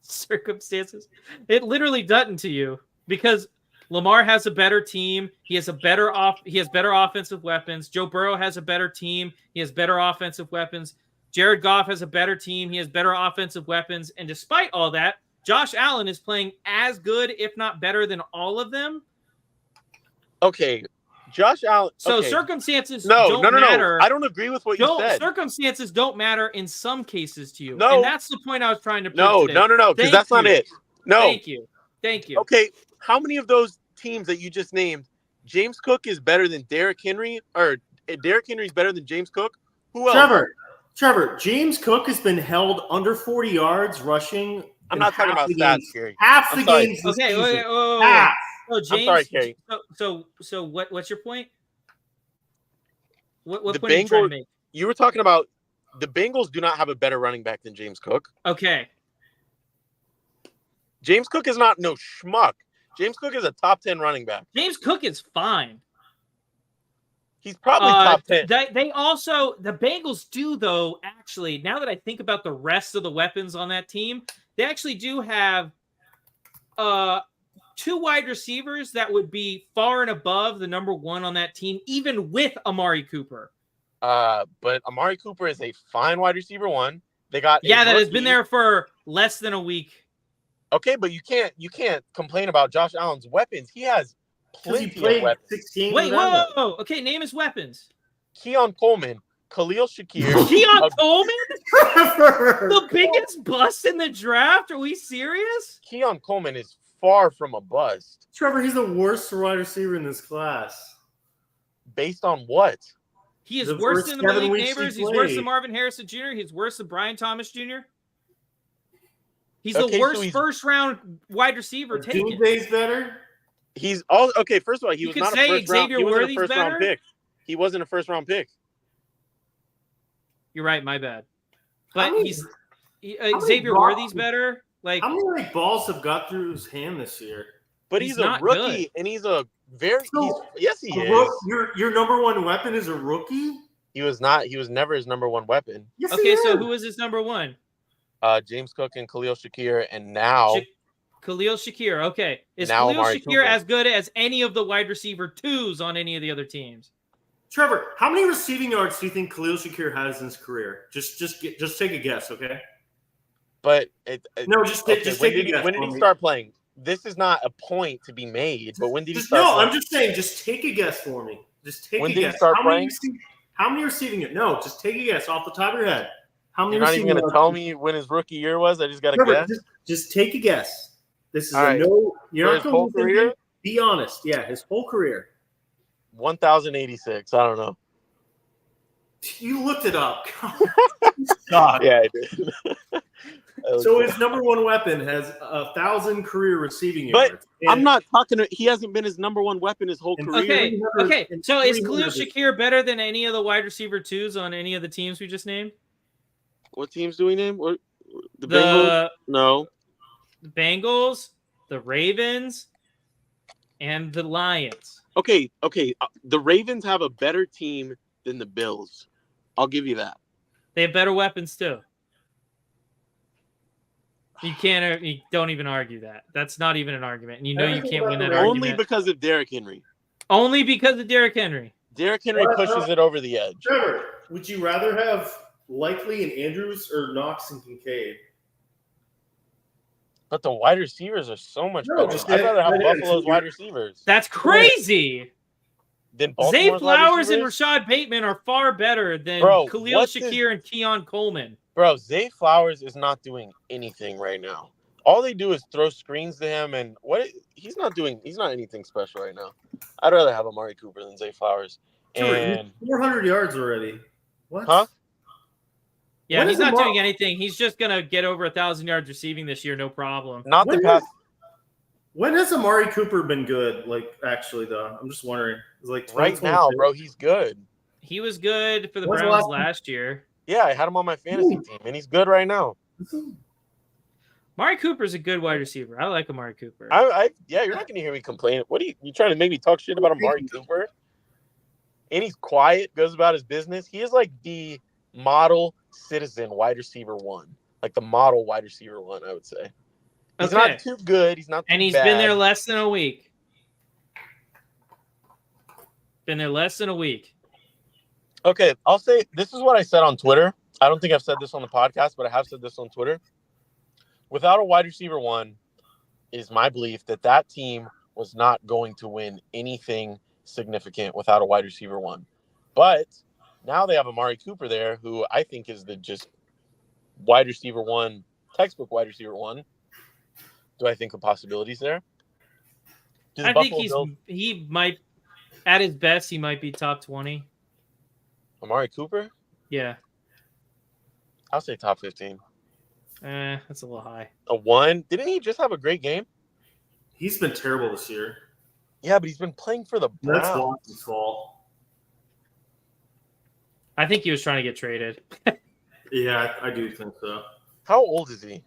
Circumstances. It literally doesn't to you because Lamar has a better team. He has better offensive weapons. Joe Burrow has a better team. He has better offensive weapons. Jared Goff has a better team. He has better offensive weapons. And despite all that, Josh Allen is playing as good, if not better, than all of them. Okay, Josh Allen. So okay. circumstances don't matter. I don't agree with what you said. Circumstances don't matter in some cases to you. No. And that's the point I was trying to prove No, today. no, because that's not it. No. Thank you. Okay, how many of those teams that you just named, James Cook is better than Derrick Henry, or Derrick Henry is better than James Cook? Who else? Trevor, James Cook has been held under 40 yards rushing. I'm not talking about stats, Gary. Half the games. Okay, wait. Half. So James, I'm sorry, Kerry. So what's your point? What The point are you trying to make? You were talking about the Bengals do not have a better running back than James Cook. Okay. James Cook is not no schmuck. James Cook is a top 10 running back. James Cook is fine. He's probably top 10. They also, the Bengals do, though, actually, now that I think about the rest of the weapons on that team, they actually do have two wide receivers that would be far and above the number one on that team, even with Amari Cooper. But Amari Cooper is a fine wide receiver one. They got that has been there for less than a week. Okay, but you can't complain about Josh Allen's weapons. He has plenty of weapons. 16 Wait, whoa. Okay, name his weapons. Keon Coleman, Khalil Shakir. Keon Coleman? The biggest bust in the draft? Are we serious? Keon Coleman is far from a bust. Trevor, he's the worst wide receiver in this class. Based on what? He is worse than the Malik Neighbors. He's worse than Marvin Harrison Jr. He's worse than Brian Thomas Jr. He's the worst first-round wide receiver taken. Doomsday's better? He's all okay. First of all, he you was can not say a first round. Xavier He wasn't Worthy's a first better? round pick. He wasn't a first round pick. You're right. My bad. But Xavier Worthy's better. Like how many balls have got through his hand this year? But he's a rookie, good. and he's a very. Yes, he is. Your number one weapon is a rookie. He was not. He was never his number one weapon. Yes, okay, so who is his number one? James Cook and Khalil Shakir, and now Khalil Shakir. Okay, is now Khalil Amari Shakir Cooper as good as any of the wide receiver twos on any of the other teams? Trevor, how many receiving yards do you think Khalil Shakir has in his career? Just take a guess, okay? But just take a guess. When did he start playing? This is not a point to be made. But when did he start? No, playing? I'm just saying. Just take a guess for me. Just take when a did guess. He start playing? How many receiving it? No, just take a guess off the top of your head. How many? You're not even going to tell me when his rookie year was. I just got to guess. Just take a guess. This is right. You're not his whole career. Be honest. Yeah, his whole career. 1,086. I don't know. You looked it up. God. Yeah, I did. So his number one weapon has 1,000 career receiving yards. But I'm not talking. He hasn't been his number one weapon his whole career. Okay. So is Khalil Shakir better than any of the wide receiver twos on any of the teams we just named? What teams do we name? The Bengals? No. The Bengals, the Ravens, and the Lions. Okay. The Ravens have a better team than the Bills. I'll give you that. They have better weapons too. You can't. You don't even argue that. That's not even an argument. And you know you Everything can't win that about the Only argument. because of Derrick Henry. Only because of Derrick Henry. Derrick Henry pushes it over the edge. Trevor, would you rather have Likely and Andrews or Knox and Kincaid? But the wide receivers are so much No, better. just I'd rather have that- Buffalo's you're- wide receivers That's crazy. than Zay Baltimore's wide Flowers and receivers. Rashad Bateman are far better than Bro, Khalil what Shakir and Keon Coleman. Bro, Zay Flowers is not doing anything right now. All they do is throw screens to him, and he's not anything special right now. I'd rather have Amari Cooper than Zay Flowers. Trevor, And 400 yards already. What? Huh? Yeah, When he's is not Amari- doing anything. He's just gonna get over 1,000 yards receiving this year, no problem. not the past. When has Amari Cooper been good? Like, actually, though, I'm just wondering. It's like Right now, 2022. bro, he's good. He was good for the When's the Browns last- last year. Yeah, I had him on my fantasy team, and he's good right now. Amari Cooper's a good wide receiver. I like Amari Cooper. Yeah, you're not gonna hear me complain. What are you trying to make me talk shit about Amari Cooper? And he's quiet, goes about his business. He is like the model citizen wide receiver one, like the model wide receiver one, I would say. He's Okay. not too good. He's not too And he's bad. been there less than a week. Been there less than a week. Okay, I'll say this is what I said on Twitter. I don't think I've said this on the podcast, but I have said this on Twitter. Without a wide receiver one, is my belief that team was not going to win anything significant without a wide receiver one. But now they have Amari Cooper there, who I think is the just wide receiver one, textbook wide receiver one. Do I think of possibilities there? Do the I think Buffalo Bills- he might, at his best, he might be top 20. Amari Cooper? Yeah. I'll say top 15. That's a little high. A 1? Didn't he just have a great game? He's been terrible this year. Yeah, but he's been playing for the Browns. That's Watson's fault. I think he was trying to get traded. Yeah, I do think so. How old is he?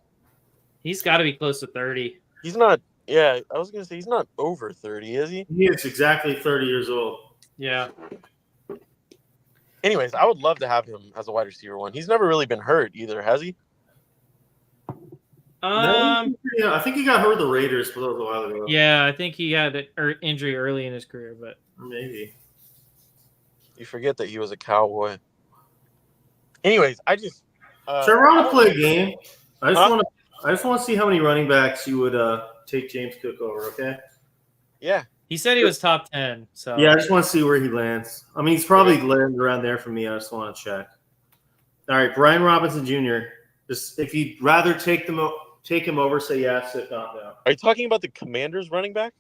He's got to be close to 30. He's not. Yeah, I was gonna say he's not over 30, is he? He is exactly 30 years old. Yeah. Anyways, I would love to have him as a wide receiver one. He's never really been hurt either, has he? Yeah, I think he got hurt with the Raiders, but that was a while ago. Yeah, I think he had an injury early in his career, but Maybe. You forget that he was a Cowboy. Anyways, I just Trevor, I want to play a game. I Huh? just want to see how many running backs you would take James Cook over. Okay. yeah. he said he was top 10. So Yeah, I just want to see where he lands. I mean, he's probably landing around there for me. I just want to check. All right, Brian Robinson Jr. Just if you'd rather take him over, say yes. If not, no. Are you talking about the Commanders running back?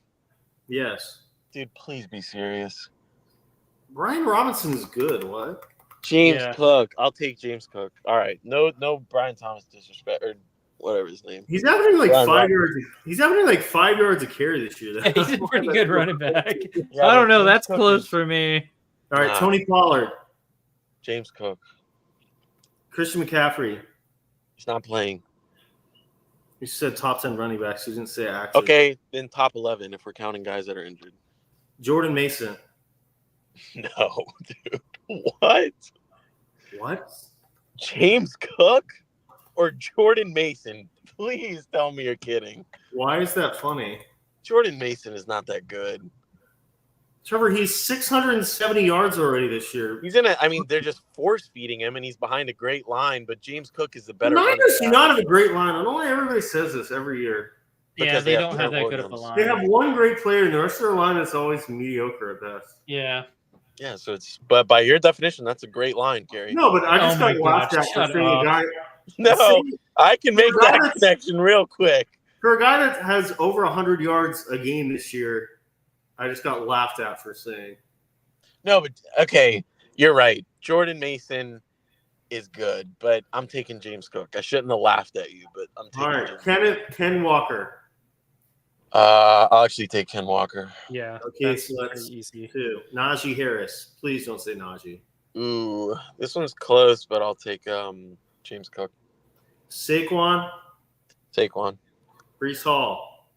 Yes. Dude, please be serious. Brian Robinson is good. What? James Yeah. Cook. I'll take James Cook. All right. No Brian Thomas disrespect or whatever his name. He's averaging like Brian 5 yards. He's averaging like 5 yards a carry this year. he's a pretty good running back. Yeah, I don't but know. James That's Cook close is- for me. All right, Tony Pollard, James Cook. Christian McCaffrey. He's not playing. You said top 10 running backs. You didn't say active. Okay, then top 11 if we're counting guys that are injured. Jordan Mason. No, dude. What? What? James Cook or Jordan Mason? Please tell me you're kidding. Why is that funny? Jordan Mason is not that good. Trevor, he's 670 yards already this year. He's in it. I mean, they're just force feeding him, and he's behind a great line. But James Cook is the The better. running Niners do back. not have a great line. I don't know why everybody says this every year. Yeah, Because they they have don't have that Trevor good of a Williams. line. They have one great player, and the rest of their line is always mediocre at best. Yeah. Yeah, so but by your definition, that's a great line, Gary. No, but I just Oh my got laughed gosh, at for shut saying a up. guy. No, I can make Right, that that's- connection real quick. For a guy that has over 100 yards a game this year, I just got laughed at for saying. No, but okay, you're right. Jordan Mason is good, but I'm taking James Cook. I shouldn't have laughed at you, but I'm taking All right, Ken Walker. I'll actually take Ken Walker. Yeah. Okay, That's so that's pretty easy. 2. Najee Harris. Please don't say Najee. Ooh, this one's close, but I'll take James Cook. Saquon, Take one. Brees Hall.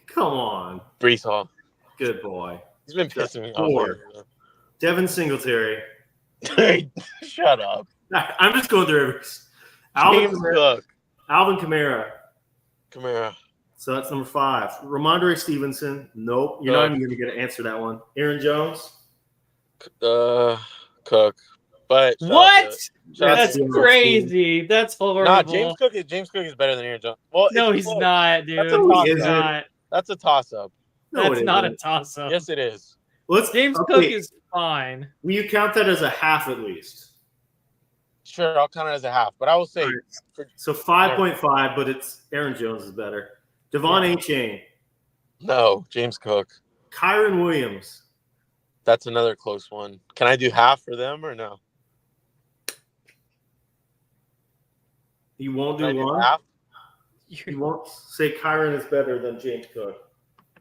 Come on. Brees Hall. Good boy. He's been pissing me 4. off. Devin Singletary. Shut up. I'm just going through every. James Cook. Alvin Kamara. Kamara. So that's number 5. Ramondre Stevenson. Nope. You're not even going to get to answer that one. Aaron Jones. Cook. But What? That's That's crazy. That's horrible. Nah, James Cook is better than Aaron Jones. Well, No, it's he's close. not, dude. That's a No, he He's isn't. not. That's a toss-up. No, That's it not a isn't. toss-up. Yes, it is. James Cook is fine. Will you count that as a half at least? Sure, I'll count it as a half. But I will say, So 5.5, but it's Aaron Jones is better. Devon A-Chain. no, James Cook. Kyron Williams. That's another close one. Can I do half for them or no? You won't Can I do do one? half? You won't say Kyron is better than James Cook.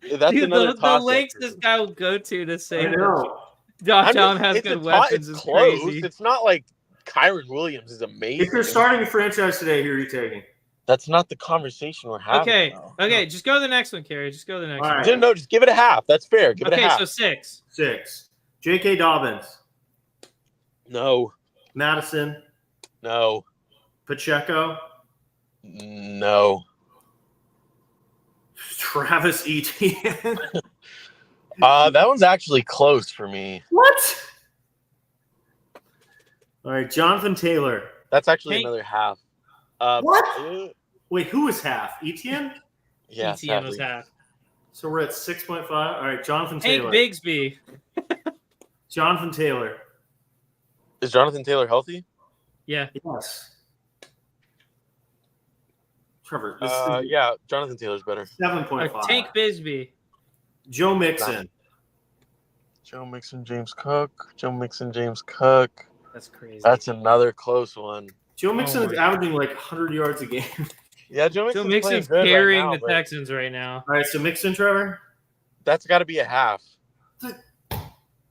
That's Dude, another the toss-up lengths for this me. guy will go to say I know. Josh I'm Allen just- has it's good a weapons it's is close. crazy. It's not like Kyron Williams is amazing. If you're starting a franchise today, who are you taking? That's not the conversation we're having. Okay, though. okay, just go to the next one, Carrie. Just go to the next All one. right. No, just give it a half. That's fair. Give it a Okay, half. so 6. 6. J.K. Dobbins. No, Madison. no, Pacheco. no. Travis Etienne. That one's actually close for me. What? All right, Jonathan Taylor. That's actually Hey. another half. What? Wait, who was half? Etienne? Yeah, ETN was sadly. half. So we're at 6.5. All right, Jonathan Hank Taylor. Bigsby. Jonathan Taylor. Is Jonathan Taylor healthy? Yeah. Yes. Trevor, this Yeah, Jonathan Taylor's better. is 7.5. Tank Bigsby. Joe Mixon. Joe Mixon, James Cook. Joe Mixon, James Cook. That's crazy. That's another close one. Joe Mixon my is averaging like 100 yards a game. Yeah, Joe Joe Mixon's playing Mixon's good carrying right now, the but Texans right now. All right, so Mixon, Trevor. that's got to be a half.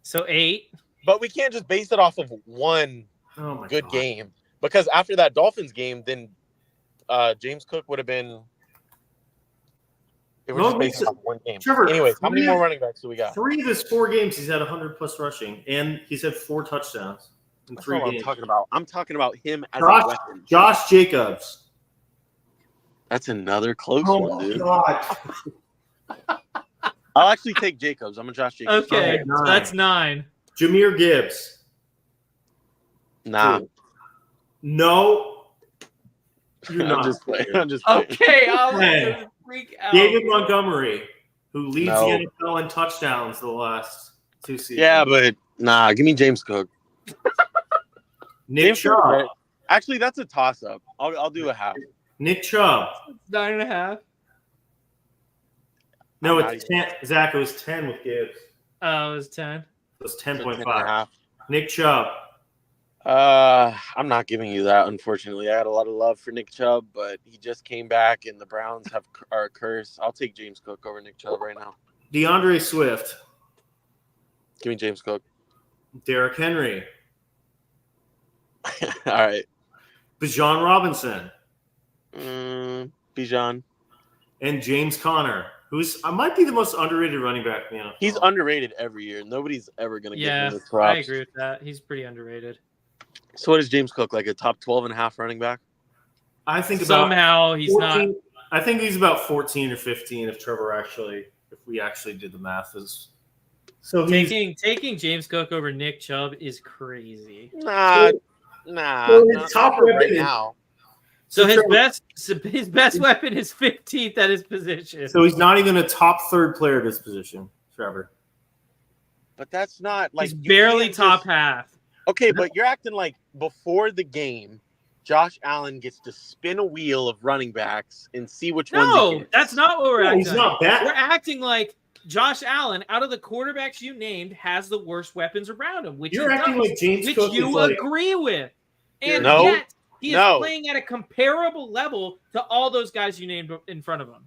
So 8. But we can't just base it off of one Oh my good God. game because after that Dolphins game, then James Cook would have been. It was No, just based Mixon- off one game. Trevor, Anyways, how many three- more running backs do we got? 3 of his 4 games, he's had 100 plus rushing, and he's had 4 touchdowns in That's 3 not what I'm games. talking about. I'm talking about him as a Josh, weapon. Josh Jacobs. That's another close Oh one, my dude. God. I'll actually take Jacobs. I'm a Josh Jacobs. Okay, Okay, so that's 9. Jahmyr Gibbs. Nah, No. You're I'm not. just playing. I'm just playing. Okay, I was Man. gonna freak out. David Montgomery, who leads No. the NFL in touchdowns the last 2 seasons. Yeah, but nah. Give me James Cook. Nick James Cook, Chubb. right? Actually, that's a toss-up. I'll do a half. Nick Chubb. 9.5. No, I'm it's 10. Zach, it was 10 with Gibbs. Oh, it was 10. It was So 10 and a 10.5. half. Nick Chubb. I'm not giving you that, unfortunately. I had a lot of love for Nick Chubb, but he just came back, and the Browns are a curse. I'll take James Cook over Nick Chubb right now. DeAndre Swift. Give me James Cook. Derrick Henry. All right. Bijan Robinson. Bijan. And James Conner, who's might be the most underrated running back in the NFL. He's underrated every year. Nobody's ever going to give Yeah, him the props. I agree with that. He's pretty underrated. So what is James Cook, like a top 12 and a half running back? I think about Somehow he's 14 not. I think he's about 14 or 15 if we actually did the math. So he's Taking James Cook over Nick Chubb is crazy. Nah. So his Not top for right weapon is- now. So Trevor- his best weapon is 15th at his position. So he's not even a top 3rd player at his position, Trevor. But that's not like he's you barely can't top just- half. Okay, but you're acting like before the game, Josh Allen gets to spin a wheel of running backs and see which ones. No, he gets. that's not what we're No, acting. he's not bad. We're acting like Josh Allen, out of the quarterbacks you named, has the worst weapons around him, which You're he acting does, like James which Cook is you like agree with. And No. yet he is No. playing at a comparable level to all those guys you named in front of him.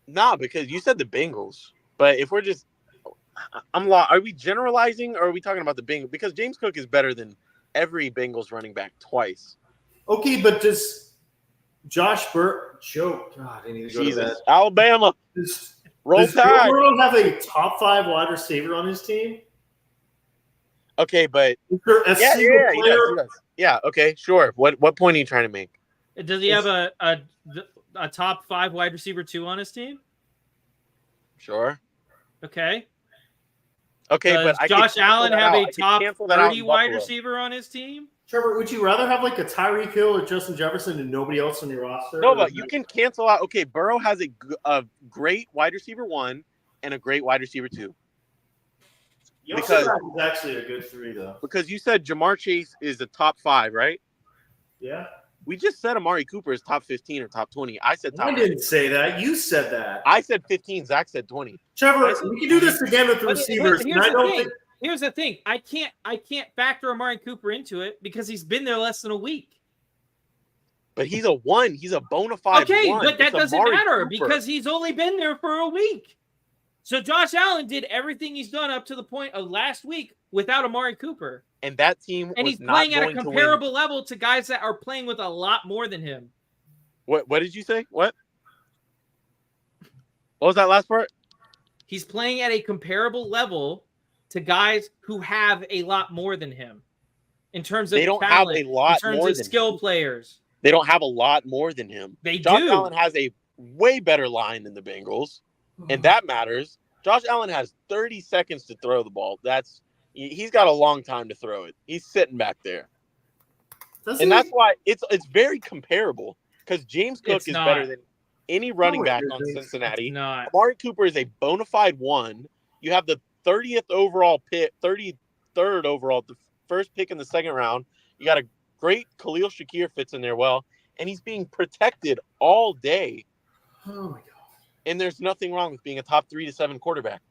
Nah, because you said the Bengals. But if we're just, are we generalizing or are we talking about the Bengals? Because James Cook is better than every Bengals running back twice. okay, but does God, I need to go to Jesus, bed. Alabama, Does roll Joe tide. Burrow have a top 5 wide receiver on his team? Okay, but A yeah, single he player. does. Yeah, okay, sure. What point are you trying to make? Does he have a top 5 wide receiver 2 on his team? Sure. Okay. Okay, Does but I Josh could cancel Allen that have out. a I could top cancel that out 30 in wide Buffalo. receiver on his team? Trevor, would you rather have like a Tyreek Hill or Justin Jefferson and nobody else on your roster? No, but you can cancel out. Okay, Burrow has a great wide receiver 1 and a great wide receiver 2. Because is actually a good 3, though. Because you said Jamar Chase is a top 5, right? Yeah. We just said Amari Cooper is top 15 or top 20. I said top I didn't say that. You said that. I said 15. Zach said 20. Trevor, we can do this again with the receivers. Here's the thing. I can't factor Amari Cooper into it because he's been there less than a week. But he's a 1. He's a bona fide 1. But that doesn't Amari matter Cooper. because he's only been there for a week. So Josh Allen did everything he's done up to the point of last week without Amari Cooper. And that team and was he's not playing at a going to comparable level to guys that are playing with a lot more than him. What did you say? What was that last part? He's playing at a comparable level to guys who have a lot more than him in terms of they don't talent, have a lot in terms more of than skill him. players. They don't have a lot more than him. Josh Allen has a way better line than the Bengals, and that matters. Josh Allen has 30 seconds to throw the ball. He's got a long time to throw it. He's sitting back there. That's why it's very comparable because James Cook is better than any running back on Cincinnati. Amari Cooper is a bona fide 1. You have the 30th overall pick, 33rd overall, the first pick in the second round. You got a great Khalil Shakir fits in there well, and he's being protected all day. Oh my God. And there's nothing wrong with being a top 3 to 7 quarterback.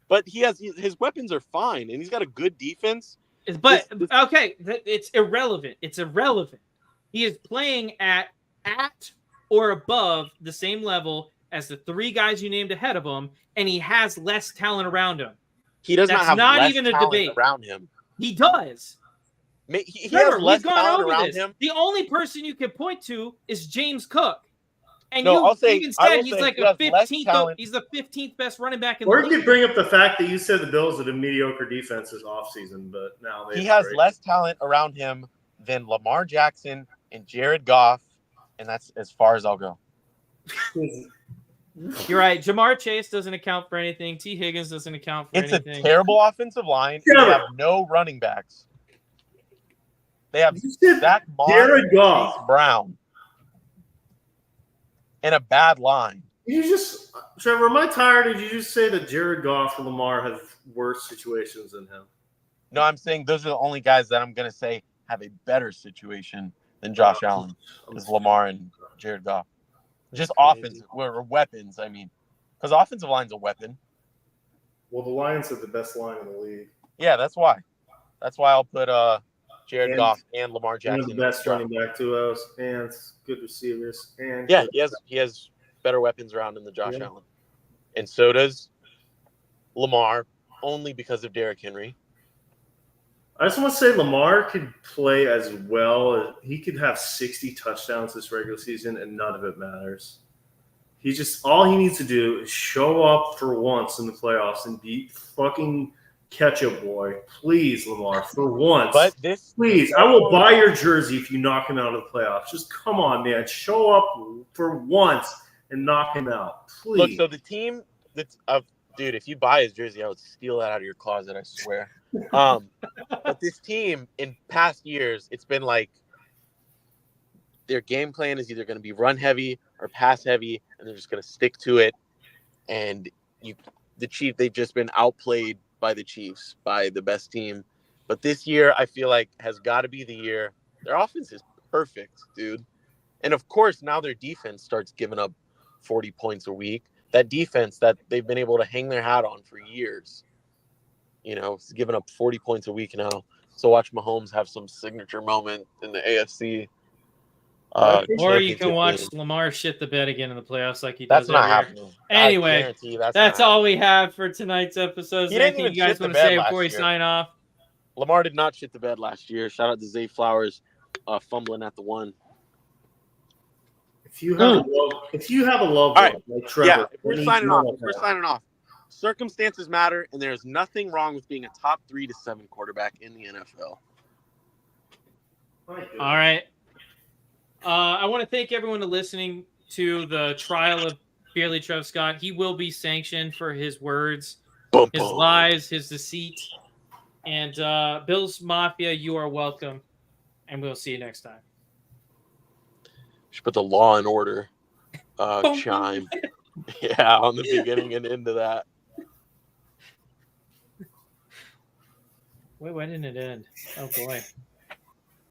But his weapons are fine, and he's got a good defense. But okay, it's irrelevant. It's irrelevant. He is playing at or above the same level as the 3 guys you named ahead of him, and he has less talent around him. He does not have not less even a talent debate around him. He does. He has less talent around him. The only person you can point to is James Cook. And even said he's like a 15th. He's the 15th best running back in the league. Or you could bring up the fact that you said the Bills had a mediocre defense this offseason, but now he has less talent around him than Lamar Jackson and Jared Goff, and that's as far as I'll go. You're right. Jamar Chase doesn't account for anything. T. Higgins doesn't account for anything. It's a terrible offensive line. They have no running backs. They have Zach Moss, Jared Goff, Chase Brown, and a bad line. Trevor, am I tired? Did you just say that Jared Goff and Lamar have worse situations than him? No, I'm saying those are the only guys that I'm going to say have a better situation than Josh Allen, is Lamar and Jared Goff. Just offensive or weapons, I mean. Because offensive line's a weapon. Well, the Lions have the best line in the league. Yeah, that's why. That's why I'll put Jared Goff and Lamar Jackson. The best running back, too. And good receivers. And he has better weapons around him than Josh Allen. And so does Lamar, only because of Derrick Henry. I just want to say Lamar could play as well. He could have 60 touchdowns this regular season, and none of it matters. All he needs to do is show up for once in the playoffs and beat fucking Ketchup Boy. Please, Lamar, for once. Please, I will buy your jersey if you knock him out of the playoffs. Just come on, man. Show up for once and knock him out. Please. Look, so the team dude, if you buy his jersey, I would steal that out of your closet, I swear. But this team in past years, it's been like their game plan is either going to be run heavy or pass heavy, and they're just going to stick to it. And they've just been outplayed by the Chiefs, by the best team. But this year, I feel like has got to be the year. Their offense is perfect, dude. And of course, now their defense starts giving up 40 points a week. That defense that they've been able to hang their hat on for years. It's giving up 40 points a week now. So watch Mahomes have some signature moment in the AFC. Or you can watch Lamar shit the bed again in the playoffs like he That's does not every year. happening. Anyway, that's all we have for tonight's episode. Anything you guys want to say before we sign off? Lamar did not shit the bed last year. Shout out to Zay Flowers fumbling at the 1. If you have a love, all right, like Trevor, we're signing off. Circumstances matter, and there's nothing wrong with being a top 3 to 7 quarterback in the NFL. All right. I want to thank everyone for listening to the trial of Beerly Trev Scott. He will be sanctioned for his words, Boom, his boom. lies, his deceit. And Bills Mafia, you are welcome. And we'll see you next time. Should put the Law and Order Boom. chime. Yeah, on the beginning and into that. Wait, why didn't it end? Oh, boy.